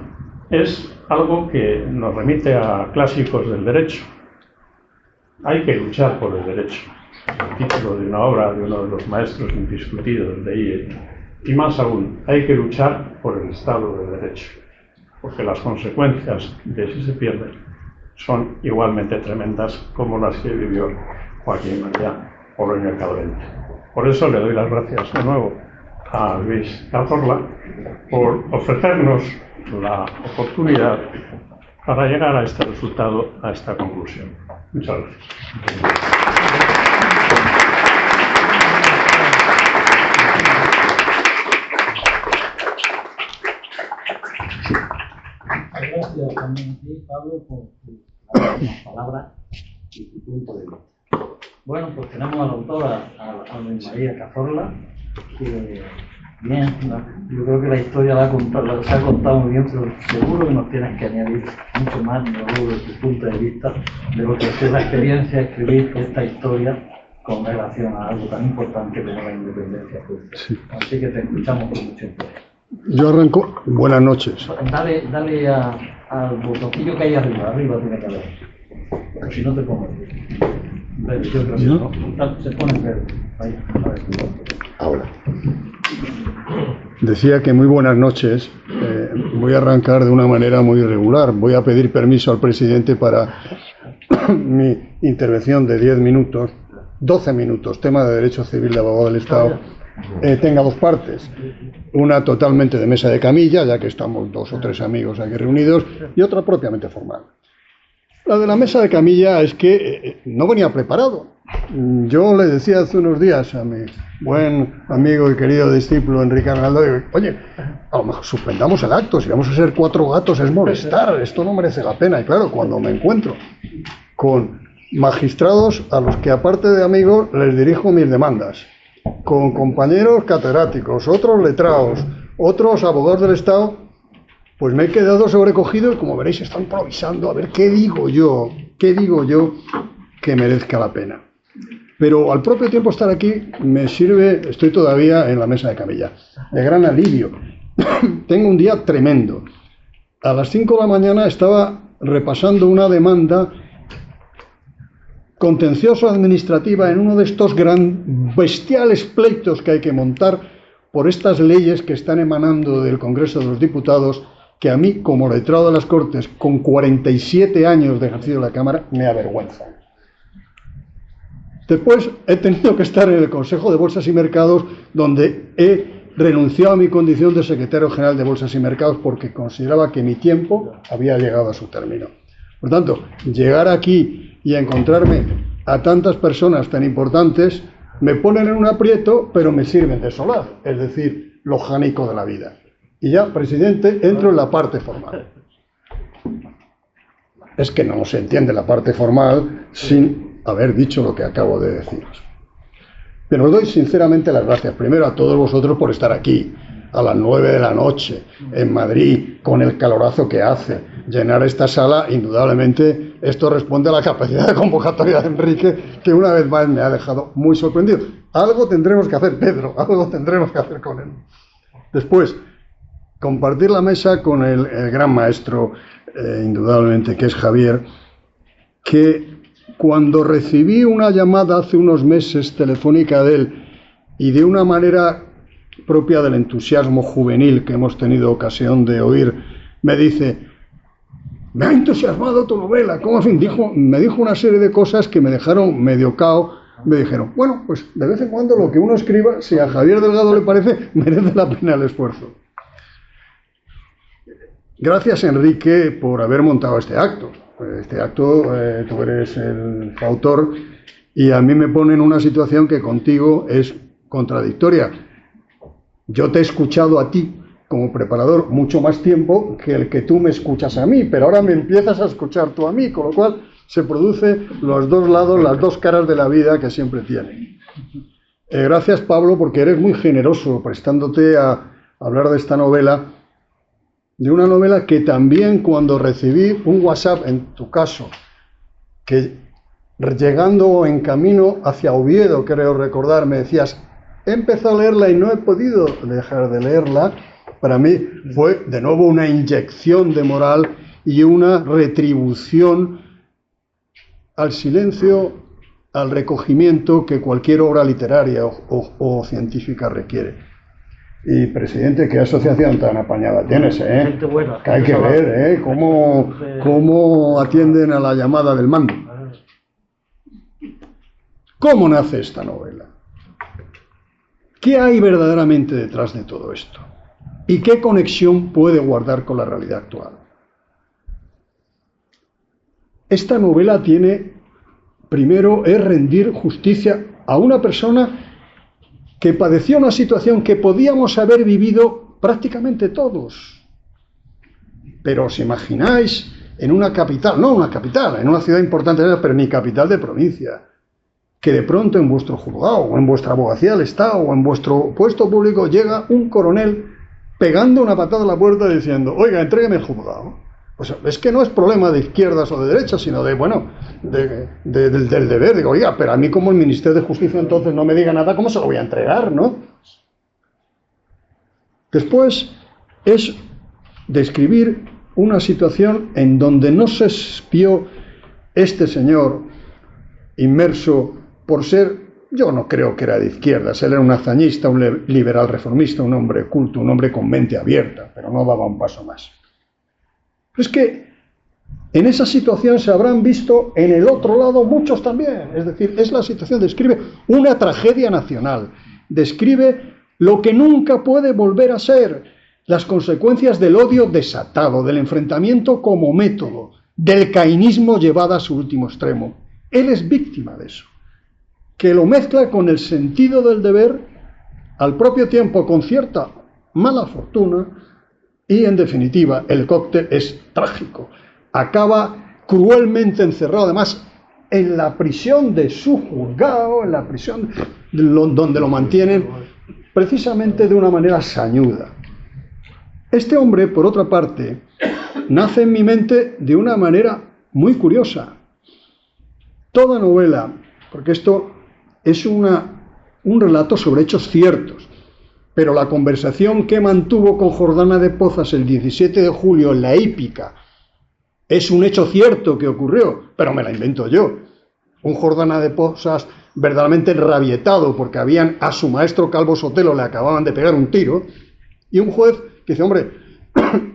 es algo que nos remite a clásicos del derecho. Hay que luchar por el derecho. El título de una obra de uno de los maestros indiscutidos de IE. Y más aún, hay que luchar por el Estado de Derecho, porque las consecuencias de si se pierde son igualmente tremendas como las que vivió Joaquín María Polonio Calvente. Por eso le doy las gracias de nuevo a Luis Cazorla por ofrecernos la oportunidad para llegar a este resultado, a esta conclusión. Muchas gracias. Gracias también a ti, Pablo, por tus palabras y tu punto de vista. Bueno, pues tenemos a la autora, a Luis María Cazorla, que bien, yo creo que la historia se ha contado muy bien, pero seguro que nos tienes que añadir mucho más luego de tu punto de vista de lo que ha sido la experiencia de escribir esta historia con relación a algo tan importante como la independencia judicial. Sí. Así que te escuchamos con mucho interés. Yo arranco. Buenas noches. Dale al botoncillo que hay arriba tiene que haber. Pero si no te pongo. Yo creo que no. Se pone verde. Ahí, a ver. Ahora. Decía que muy buenas noches. Voy a arrancar de una manera muy irregular. Voy a pedir permiso al presidente para mi intervención de 10 minutos, 12 minutos, tema de derecho civil de abogado del Estado. Tenga dos partes, una totalmente de mesa de camilla, ya que estamos 2 o 3 amigos aquí reunidos, y otra propiamente formal. La de la mesa de camilla es que no venía preparado. Yo le decía hace unos días a mi buen amigo y querido discípulo Enrique Arnaldo, digo, oye, a lo mejor suspendamos el acto, si vamos a ser 4 gatos es molestar, esto no merece la pena. Y claro, cuando me encuentro con magistrados a los que aparte de amigos les dirijo mis demandas, con compañeros catedráticos, otros letrados, otros abogados del Estado, pues me he quedado sobrecogido y como veréis está improvisando a ver qué digo yo que merezca la pena. pero al propio tiempo estar aquí me sirve, estoy todavía en la mesa de camilla, de gran alivio. Tengo un día tremendo. A las 5 de la mañana estaba repasando una demanda contencioso-administrativa en uno de estos bestiales pleitos que hay que montar por estas leyes que están emanando del Congreso de los Diputados, que a mí, como letrado de las Cortes, con 47 años de ejercicio de la Cámara, me avergüenzan. Después he tenido que estar en el Consejo de Bolsas y Mercados, donde he renunciado a mi condición de secretario general de Bolsas y Mercados porque consideraba que mi tiempo había llegado a su término. Por tanto, llegar aquí y encontrarme a tantas personas tan importantes me ponen en un aprieto, pero me sirven de solaz, es decir, lo jánico de la vida. Y ya, presidente, entro en la parte formal. Es que no se entiende la parte formal sin haber dicho lo que acabo de deciros. Pero os doy sinceramente las gracias primero a todos vosotros por estar aquí a las 9 de la noche en Madrid con el calorazo que hace. Llenar esta sala, indudablemente, esto responde a la capacidad de convocatoria de Enrique, que una vez más me ha dejado muy sorprendido. Algo tendremos que hacer, Pedro, algo tendremos que hacer con él. Después, compartir la mesa con el gran maestro, indudablemente, que es Javier, que cuando recibí una llamada hace unos meses telefónica de él y de una manera propia del entusiasmo juvenil que hemos tenido ocasión de oír, me dice: me ha entusiasmado tu novela, ¿cómo? En fin, me dijo una serie de cosas que me dejaron medio cao. Me dijeron, bueno, pues de vez en cuando lo que uno escriba, si a Javier Delgado le parece, merece la pena el esfuerzo. Gracias, Enrique, por haber montado este acto. Este acto, tú eres el autor y a mí me pone en una situación que contigo es contradictoria. Yo te he escuchado a ti como preparador mucho más tiempo que el que tú me escuchas a mí, pero ahora me empiezas a escuchar tú a mí, con lo cual se produce los dos lados, las dos caras de la vida que siempre tiene. Gracias, Pablo, porque eres muy generoso prestándote a hablar de esta novela, de una novela que también cuando recibí un WhatsApp, en tu caso, que llegando en camino hacia Oviedo, creo recordar, me decías, he empezado a leerla y no he podido dejar de leerla, para mí fue de nuevo una inyección de moral y una retribución al silencio, al recogimiento que cualquier obra literaria o científica requiere. Y, presidente, qué asociación tan apañada tienes, ¿eh? Que hay que ver, ¿eh? Cómo atienden a la llamada del mando. ¿Cómo nace esta novela? ¿Qué hay verdaderamente detrás de todo esto? ¿Y qué conexión puede guardar con la realidad actual? Esta novela tiene, primero, es rendir justicia a una persona que padeció una situación que podíamos haber vivido prácticamente todos. Pero os imagináis en una capital, no una capital, en una ciudad importante, pero ni capital de provincia, que de pronto en vuestro juzgado, o en vuestra abogacía del Estado, o en vuestro puesto público, llega un coronel pegando una patada a la puerta diciendo, oiga, entrégueme el juzgado. Pues es que no es problema de izquierdas o de derechas, sino de, bueno, del deber. Digo, oiga, pero a mí como el Ministerio de Justicia entonces no me diga nada, ¿cómo se lo voy a entregar, no? Después es describir una situación en donde no se espió este señor inmerso por ser, yo no creo que era de izquierdas, él era un hazañista, un liberal reformista, un hombre culto, un hombre con mente abierta, pero no daba un paso más. Es que en esa situación se habrán visto en el otro lado muchos también. Es decir, es la situación, describe una tragedia nacional, describe lo que nunca puede volver a ser, las consecuencias del odio desatado, del enfrentamiento como método, del cainismo llevado a su último extremo. Él es víctima de eso, que lo mezcla con el sentido del deber, al propio tiempo con cierta mala fortuna. Y, en definitiva, el cóctel es trágico. Acaba cruelmente encerrado, además, en la prisión de su juzgado, en la prisión donde lo mantienen, precisamente de una manera sañuda. Este hombre, por otra parte, nace en mi mente de una manera muy curiosa. Toda novela, porque esto es un relato sobre hechos ciertos, pero la conversación que mantuvo con Jordana de Pozas el 17 de julio en la hípica es un hecho cierto que ocurrió, pero me la invento yo. Un Jordana de Pozas verdaderamente enrabietado porque a su maestro Calvo Sotelo le acababan de pegar un tiro, y un juez que dice, hombre,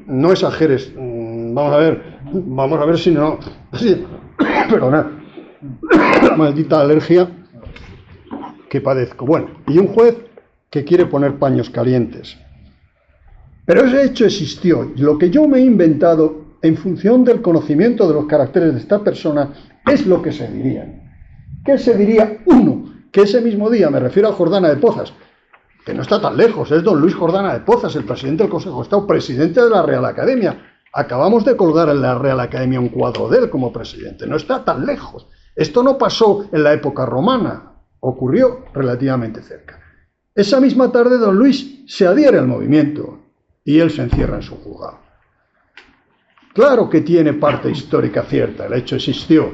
no exageres, vamos a ver si no... Sí, perdona, la maldita alergia que padezco. Bueno, y un juez que quiere poner paños calientes. Pero ese hecho existió, y lo que yo me he inventado en función del conocimiento de los caracteres de esta persona es lo que se diría. ¿Qué se diría? Uno, que ese mismo día, me refiero a Jordana de Pozas, que no está tan lejos, es don Luis Jordana de Pozas, el presidente del Consejo de Estado, presidente de la Real Academia. Acabamos de colgar en la Real Academia un cuadro de él como presidente, no está tan lejos. Esto no pasó en la época romana, ocurrió relativamente cerca. Esa misma tarde don Luis se adhiere al movimiento y él se encierra en su juzgado. Claro que tiene parte histórica cierta, el hecho existió.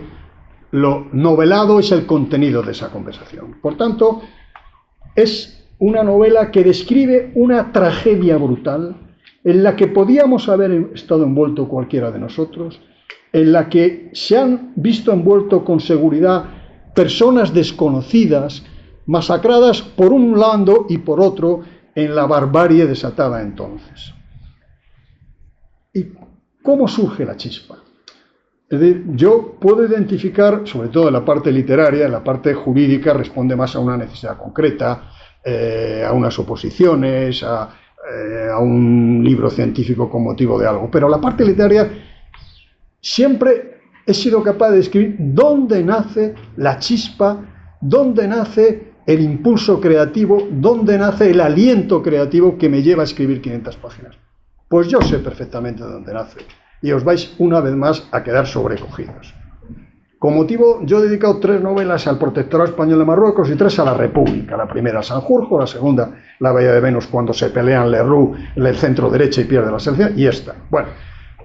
Lo novelado es el contenido de esa conversación. Por tanto, es una novela que describe una tragedia brutal en la que podíamos haber estado envuelto cualquiera de nosotros, en la que se han visto envuelto con seguridad personas desconocidas, masacradas por un lado y por otro en la barbarie desatada entonces. ¿Y cómo surge la chispa? Es decir, yo puedo identificar, sobre todo en la parte literaria, en la parte jurídica responde más a una necesidad concreta, a unas oposiciones, a un libro científico con motivo de algo, pero la parte literaria siempre he sido capaz de describir dónde nace la chispa, dónde nace el impulso creativo, dónde nace el aliento creativo que me lleva a escribir 500 páginas. Pues yo sé perfectamente dónde nace. Y os vais una vez más a quedar sobrecogidos. Con motivo, yo he dedicado 3 novelas al Protectorado Español de Marruecos y 3 a la República. La primera, Sanjurjo, la segunda, La Bahía de Venus, cuando se pelean Lerroux, el centro derecha y pierde la selección, y esta. Bueno,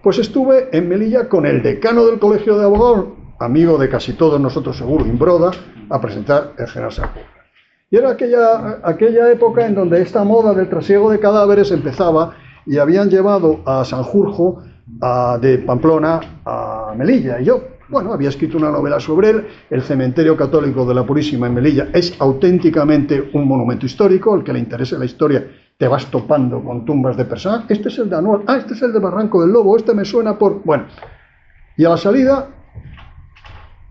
pues estuve en Melilla con el decano del Colegio de Abogados, amigo de casi todos nosotros seguro, Imbroda, a presentar el general Sanjurjo. Y era aquella época en donde esta moda del trasiego de cadáveres empezaba y habían llevado a Sanjurjo de Pamplona a Melilla. Y yo, bueno, había escrito una novela sobre él. El cementerio católico de la Purísima en Melilla es auténticamente un monumento histórico. El que le interese la historia, te vas topando con tumbas de personas. Este es el de Anual, este es el de Barranco del Lobo, este me suena por... Bueno, y a la salida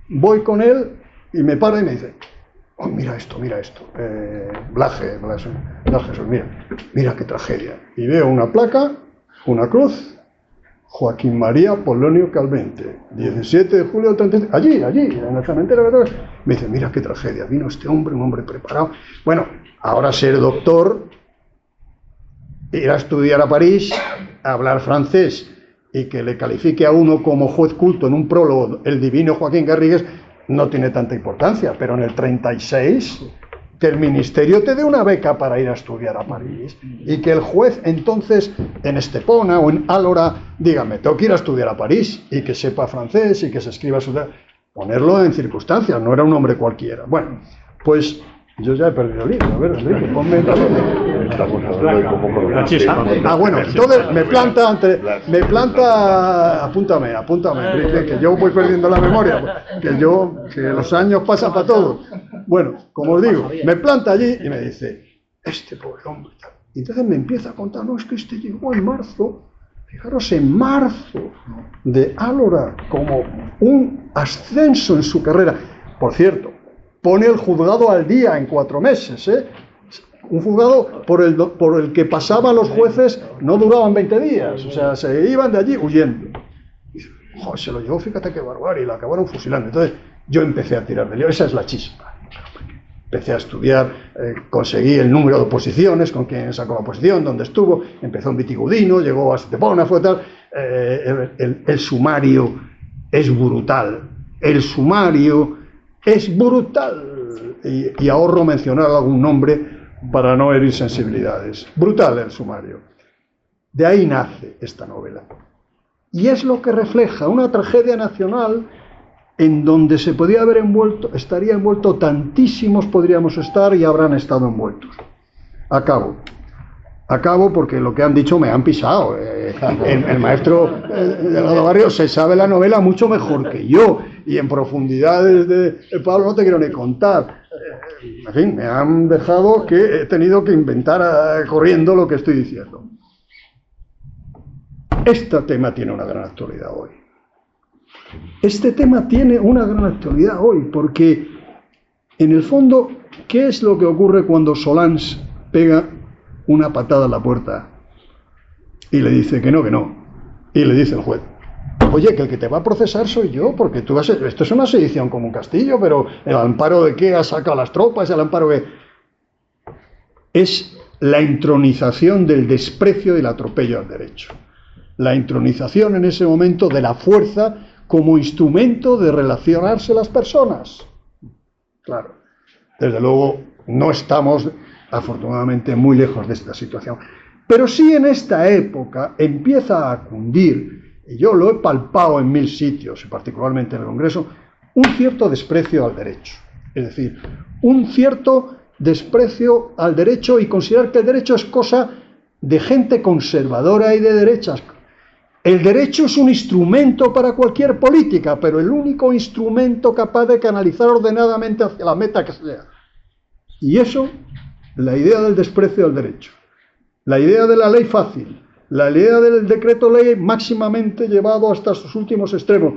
voy con él y me para y me dice, oh, mira esto, Blaje, mira qué tragedia. Y veo una placa, una cruz, Joaquín María Polonio Calvente, 17 de julio del 33, allí, en el cementerio. Me dice, mira qué tragedia, vino este hombre, un hombre preparado. Bueno, ahora ser doctor, ir a estudiar a París, hablar francés y que le califique a uno como juez culto en un prólogo el divino Joaquín Garrigues no tiene tanta importancia, pero en el 36... que el ministerio te dé una beca para ir a estudiar a París y que el juez entonces en Estepona o en Álora diga, me tengo que ir a estudiar a París y que sepa francés y que se escriba su... Ponerlo en circunstancias, no era un hombre cualquiera. Bueno, pues yo ya he perdido el libro. A ver, Enrique, ponme la chispa. Ah, bueno, entonces me planta, apúntame, Enrique, que yo voy perdiendo la memoria, que los años pasan para todos. Bueno, como os digo, me planta allí y me dice, este pobre hombre. Y entonces me empieza a contar, no, es que este llegó en marzo, fijaros, en marzo, de Álora, como un ascenso en su carrera. Por cierto, pone el juzgado al día en 4 meses, ¿eh? Un juzgado por el que pasaban los jueces no duraban 20 días, o sea, se iban de allí huyendo. Y dice, joder, se lo llevó, fíjate qué barbarie, y la acabaron fusilando. Entonces yo empecé a tirar de lío, esa es la chispa. Empecé a estudiar, conseguí el número de oposiciones, con quien sacó la oposición, dónde estuvo, empezó en Vitigudino, llegó a Estepona, fue tal. El sumario es brutal, y ahorro mencionar algún nombre para no herir sensibilidades. Brutal el sumario. De ahí nace esta novela. Y es lo que refleja una tragedia nacional en donde se podía haber envuelto, estaría envuelto tantísimos podríamos estar y habrán estado envueltos. Acabo porque lo que han dicho me han pisado. El maestro Delgado Barrio se sabe la novela mucho mejor que yo, y en profundidades de Pablo no te quiero ni contar. En fin, me han dejado que he tenido que inventar corriendo lo que estoy diciendo. Este tema tiene una gran actualidad hoy. Este tema tiene una gran actualidad hoy, porque en el fondo, ¿qué es lo que ocurre cuando Solans pega una patada a la puerta y le dice que no, y le dice el juez: oye, que el que te va a procesar soy yo, porque tú esto es una sedición como un castillo, pero ¿el amparo de qué has sacado las tropas? ¿El amparo de...? Es la intronización del desprecio y el atropello al derecho. La intronización en ese momento de la fuerza como instrumento de relacionarse las personas. Claro, desde luego no estamos, afortunadamente, muy lejos de esta situación. Pero sí en esta época empieza a cundir, y yo lo he palpado en 1000 sitios, y particularmente en el Congreso, un cierto desprecio al derecho. Es decir, un cierto desprecio al derecho y considerar que el derecho es cosa de gente conservadora y de derechas. El derecho es un instrumento para cualquier política, pero el único instrumento capaz de canalizar ordenadamente hacia la meta que sea. Y eso, la idea del desprecio al derecho, la idea de la ley fácil, la idea del decreto ley máximamente llevado hasta sus últimos extremos,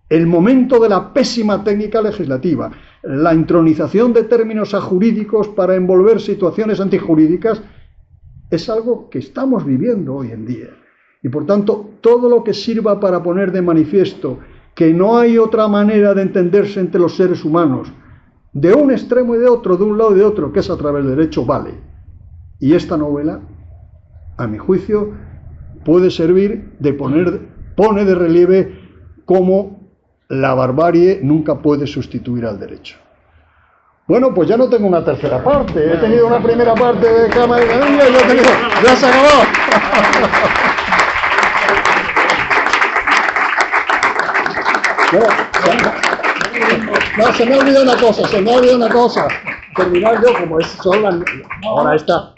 el momento de la pésima técnica legislativa, la intronización de términos ajurídicos para envolver situaciones antijurídicas, es algo que estamos viviendo hoy en día. Y por tanto, todo lo que sirva para poner de manifiesto que no hay otra manera de entenderse entre los seres humanos, de un extremo y de otro, de un lado y de otro, que es a través del derecho, vale. Y esta novela, a mi juicio, puede servir de pone de relieve cómo la barbarie nunca puede sustituir al derecho. Bueno, pues ya no tengo una tercera parte. He tenido una primera parte de Cama de Canilla y ya se acabó. No, se me ha olvidado una cosa, terminar yo, como es son ahora está,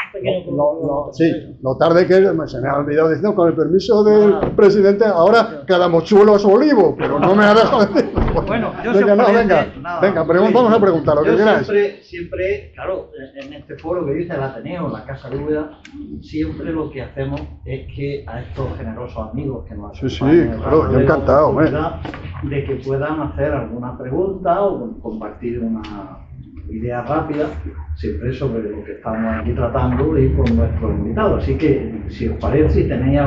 sí, lo tarde que se me ha olvidado diciendo, con el permiso del presidente, ahora cada mochuelo es olivo, pero no me ha dejado decir. Bueno, yo venga, vamos a preguntar lo que queráis. Siempre, claro, en este foro que dice el Ateneo, la Casa de Úbeda, siempre lo que hacemos es que a estos generosos amigos que nos acompañan, claro, yo encantado, de que puedan hacer alguna pregunta o compartir una idea rápida, siempre sobre lo que estamos aquí tratando y con nuestros invitados. Así que, si os parece, si tenéis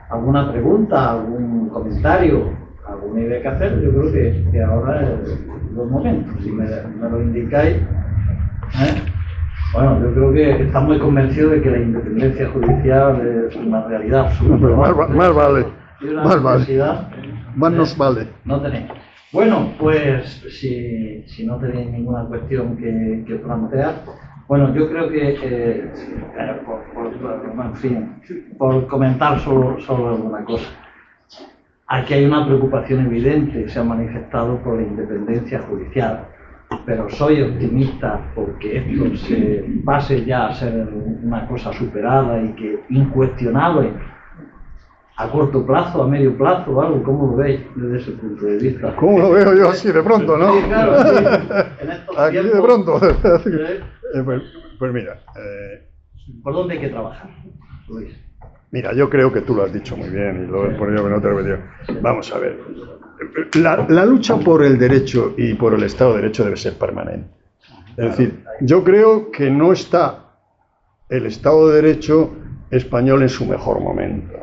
alguna pregunta, algún comentario, alguna idea que hacer, yo creo que ahora es el momento. Si me lo indicáis. Bueno, yo creo que estamos muy convencidos de que la independencia judicial es una realidad absoluta. Más vale. Más nos vale. No tenéis. Bueno, pues si no tenéis ninguna cuestión que plantear, bueno, yo creo que por comentar solo alguna cosa. Aquí hay una preocupación evidente, se ha manifestado por la independencia judicial, pero soy optimista porque esto se pase ya a ser una cosa superada y que incuestionable a corto plazo, a medio plazo o algo. ¿Cómo lo veis desde ese punto de vista? ¿Cómo lo veo yo así de pronto, no? Sí, claro, sí. En estos aquí tiempos, de pronto. Pues mira. ¿Por dónde hay que trabajar, Luis? Mira, yo creo que tú lo has dicho muy bien y lo he ponido que no te lo he metido. Vamos a ver. La lucha por el derecho y por el Estado de Derecho debe ser permanente. Es decir, yo creo que no está el Estado de Derecho español en su mejor momento.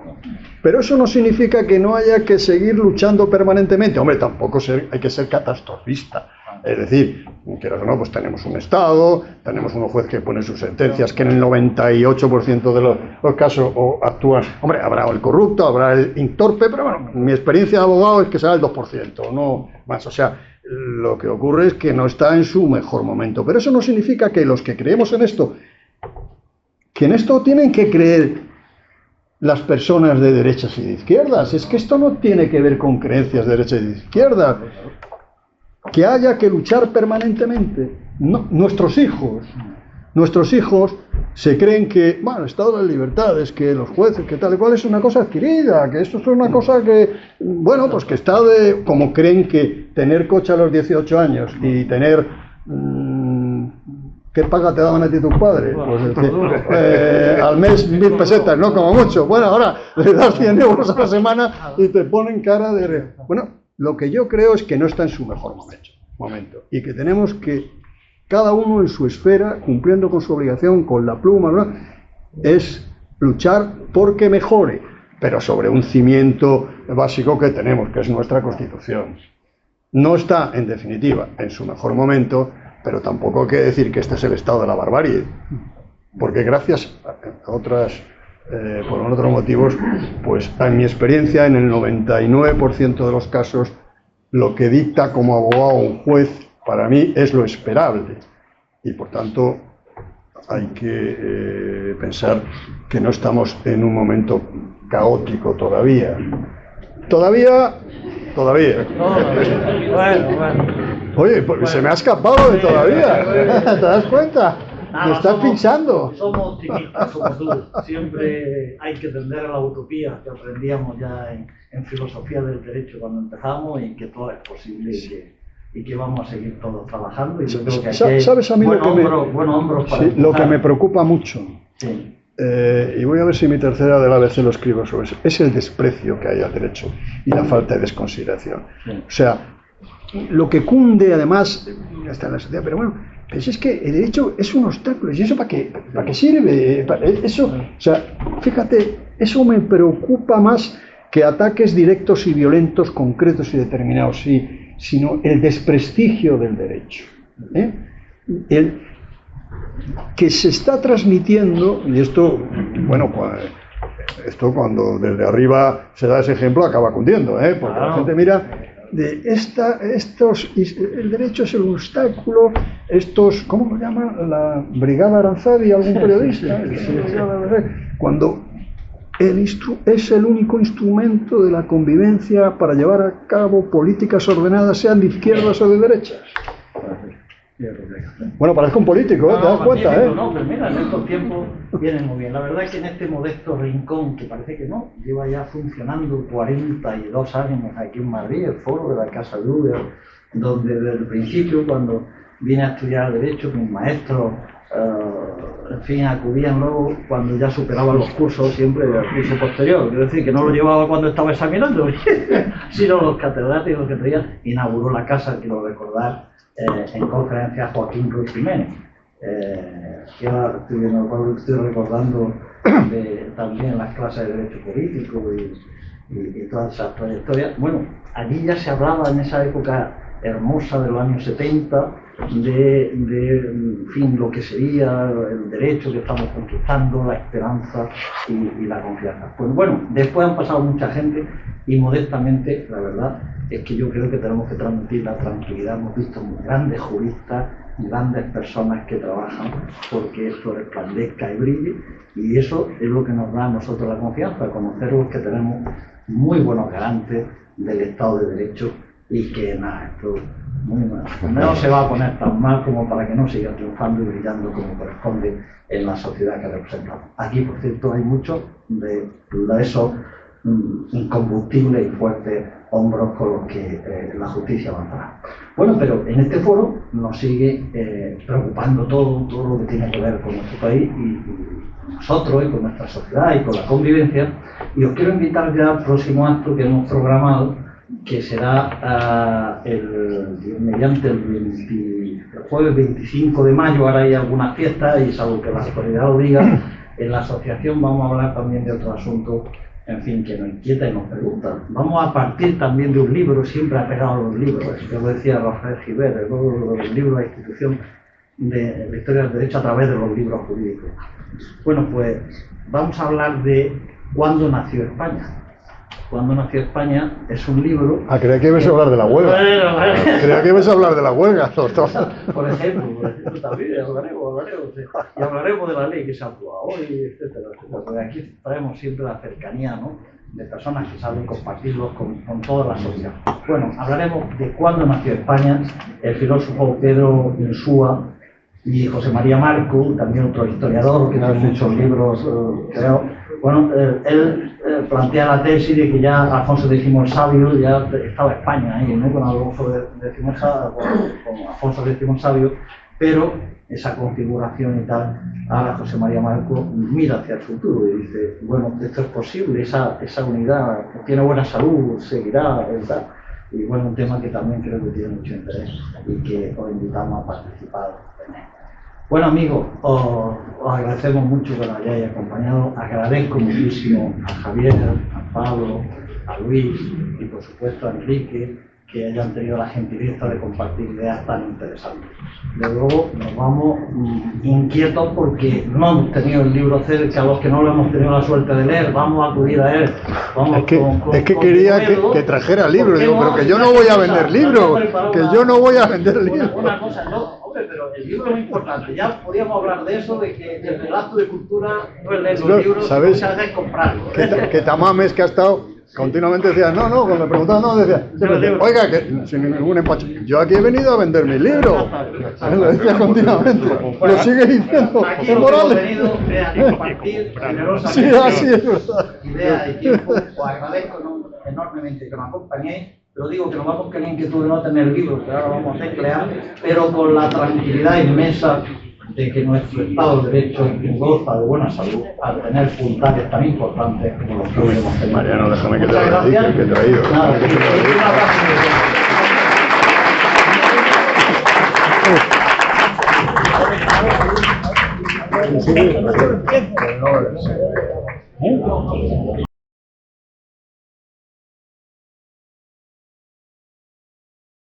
Pero eso no significa que no haya que seguir luchando permanentemente. Hombre, tampoco hay que ser catastrofista. Es decir, quieras o no, pues tenemos un Estado, tenemos un juez que pone sus sentencias, que en el 98% de los casos actúan. Hombre, habrá el corrupto, habrá el intorpe, pero bueno, mi experiencia de abogado es que será el 2%, no más. O sea, lo que ocurre es que no está en su mejor momento. Pero eso no significa que los que creemos en esto, que en esto tienen que creer las personas de derechas y de izquierdas. Es que esto no tiene que ver con creencias de derechas y de izquierdas. Que haya que luchar permanentemente. No, nuestros hijos se creen que, bueno, el Estado de las Libertades, que los jueces, que tal y cual, es una cosa adquirida, que esto es una cosa que, bueno, pues que está de, como creen que tener coche a los 18 años y tener, ¿qué paga te daban a ti tus padres? Pues al mes 1000 pesetas, ¿no? Como mucho. Bueno, ahora le das 100 euros a la semana y te ponen cara de... Bueno, lo que yo creo es que no está en su mejor momento y que tenemos que cada uno en su esfera, cumpliendo con su obligación, con la pluma, ¿no?, es luchar porque mejore, pero sobre un cimiento básico que tenemos, que es nuestra Constitución. No está, en definitiva, en su mejor momento, pero tampoco hay que decir que este es el estado de la barbarie, porque gracias a otras, por otros motivos, pues en mi experiencia, en el 99% de los casos, lo que dicta como abogado un juez, para mí es lo esperable y por tanto hay que pensar que no estamos en un momento caótico todavía. Todavía. Bueno. Oye, pues se me ha escapado de todavía. ¿Te das cuenta? Me estás pinchando. Somos optimistas como tú. Siempre hay que tender a la utopía que aprendíamos ya en filosofía del derecho cuando empezamos y que todo es posible y que vamos a seguir todos trabajando. Y yo creo que aquí ¿sabes a mí lo que me preocupa mucho? Sí. Y voy a ver si mi tercera del ABC lo escribo sobre eso. Es el desprecio que hay al derecho y la falta de desconsideración. Sí. O sea, lo que cunde además está en la sociedad, pero bueno, pues es que el derecho es un obstáculo. ¿Y eso para qué sirve? Eso, o sea, fíjate, eso me preocupa más que ataques directos y violentos, concretos y determinados, sino el desprestigio del derecho. El que se está transmitiendo, y esto, bueno, esto cuando desde arriba se da ese ejemplo acaba cundiendo, porque la gente mira de el derecho es el obstáculo, ¿cómo lo llaman? La Brigada Aranzadi, algún periodista, cuando es el único instrumento de la convivencia para llevar a cabo políticas ordenadas, sean de izquierdas o de derechas. Bueno, parezco un político, ¿te das cuenta? No, pero mira, en estos tiempos viene muy bien. La verdad es que en este modesto rincón, que parece que no, lleva ya funcionando 42 años aquí en Madrid, el foro de la Casa Luder, donde desde el principio, cuando vine a estudiar Derecho, mis maestros, en fin, acudían luego cuando ya superaban los cursos, siempre al curso posterior. Quiero decir que no lo llevaba cuando estaba examinando, sino los catedráticos que traían. Inauguró la casa, quiero recordar, en conferencia Joaquín Ruiz Jiménez, que ahora estoy recordando también las clases de Derecho Político y todas esas trayectorias. Bueno, allí ya se hablaba en esa época hermosa de los años 70 en fin, lo que sería el derecho que estamos conquistando, la esperanza y la confianza. Pues bueno, después han pasado mucha gente y modestamente, la verdad, es que yo creo que tenemos que transmitir la tranquilidad. Hemos visto grandes juristas, grandes personas que trabajan porque esto resplandezca y brille, y eso es lo que nos da a nosotros la confianza, conocerlos, que tenemos muy buenos garantes del Estado de Derecho y que nada, esto muy mal. No se va a poner tan mal como para que no siga triunfando y brillando como corresponde en la sociedad que representamos. Aquí, por cierto, hay mucho de esos incombustibles y fuertes hombros con los que la justicia avanzará. Bueno, pero en este foro nos sigue preocupando todo lo que tiene que ver con nuestro país y nosotros y con nuestra sociedad y con la convivencia, y os quiero invitar ya al próximo acto que hemos programado, que será mediante el jueves 25 de mayo. Ahora hay algunas fiestas y salvo que la actualidad lo diga, en la asociación vamos a hablar también de otros asuntos, en fin, que nos inquieta y nos pregunta. Vamos a partir también de un libro, siempre apegado a los libros, yo lo decía Rafael Giver, los libros de institución de la historia del derecho a través de los libros jurídicos. Bueno, pues vamos a hablar de cuándo nació España. Cuándo nació España es un libro... Ah, creía que ibas a hablar de la huelga. Creía que ibas a hablar de la huelga, doctor. Por ejemplo también hablaremos, y hablaremos de la ley que se ha aprobado hoy, etcétera, etcétera. Porque aquí traemos siempre la cercanía, ¿no?, de personas que saben compartirlos con toda la sociedad. Bueno, hablaremos de cuándo nació España, el filósofo Pedro Insúa y José María Marco, también otro historiador que tiene muchos libros, creo. Bueno, él plantea la tesis de que ya Alfonso X el Sabio, ya estaba España ahí, ¿no?, con Alfonso X el Sabio, con Alfonso X el Sabio, pero esa configuración y tal, ahora José María Marco mira hacia el futuro y dice, bueno, esto es posible, esa unidad tiene buena salud, seguirá, ¿verdad? Y bueno, un tema que también creo que tiene mucho interés y que os invitamos a participar en él. Bueno, amigos, os agradecemos mucho que nos hayáis acompañado. Agradezco muchísimo a Javier, a Pablo, a Luis y por supuesto a Enrique, que hayan tenido la gentileza de compartir ideas tan interesantes. De luego nos vamos inquietos porque no hemos tenido el libro cerca, los que no lo hemos tenido la suerte de leer, vamos a acudir a él. Vamos es que quería que trajera libros, digo, pero que yo no voy a vender libros, que yo no voy a vender libros. Una cosa, no, hombre, pero el libro es muy importante, ya podíamos hablar de eso, de que el acto de cultura no es leer los libros, ¿sabes? Muchas veces comprarlos. Que Tamames, que ha estado... Continuamente decía, no, cuando me preguntaban, no, decía, oiga, que sin ningún empacho, yo aquí he venido a vender mi libro. Lo decía continuamente, lo sigue diciendo, Aquí es Morales. venido a compartir generosamente Sí, así es verdad. ideas y tiempo. Os agradezco enormemente que me acompañéis, pero digo que nos vamos con la inquietud de no tener libros, que ahora vamos a teclear, pero con la tranquilidad inmensa de que nuestro Estado de Derecho goza de buena salud al tener puntales tan importantes como los que hoy hemos tenido. Mariano, déjame que te Muchas lo diga, gracias. que he traído. Nada, un abrazo. Sí,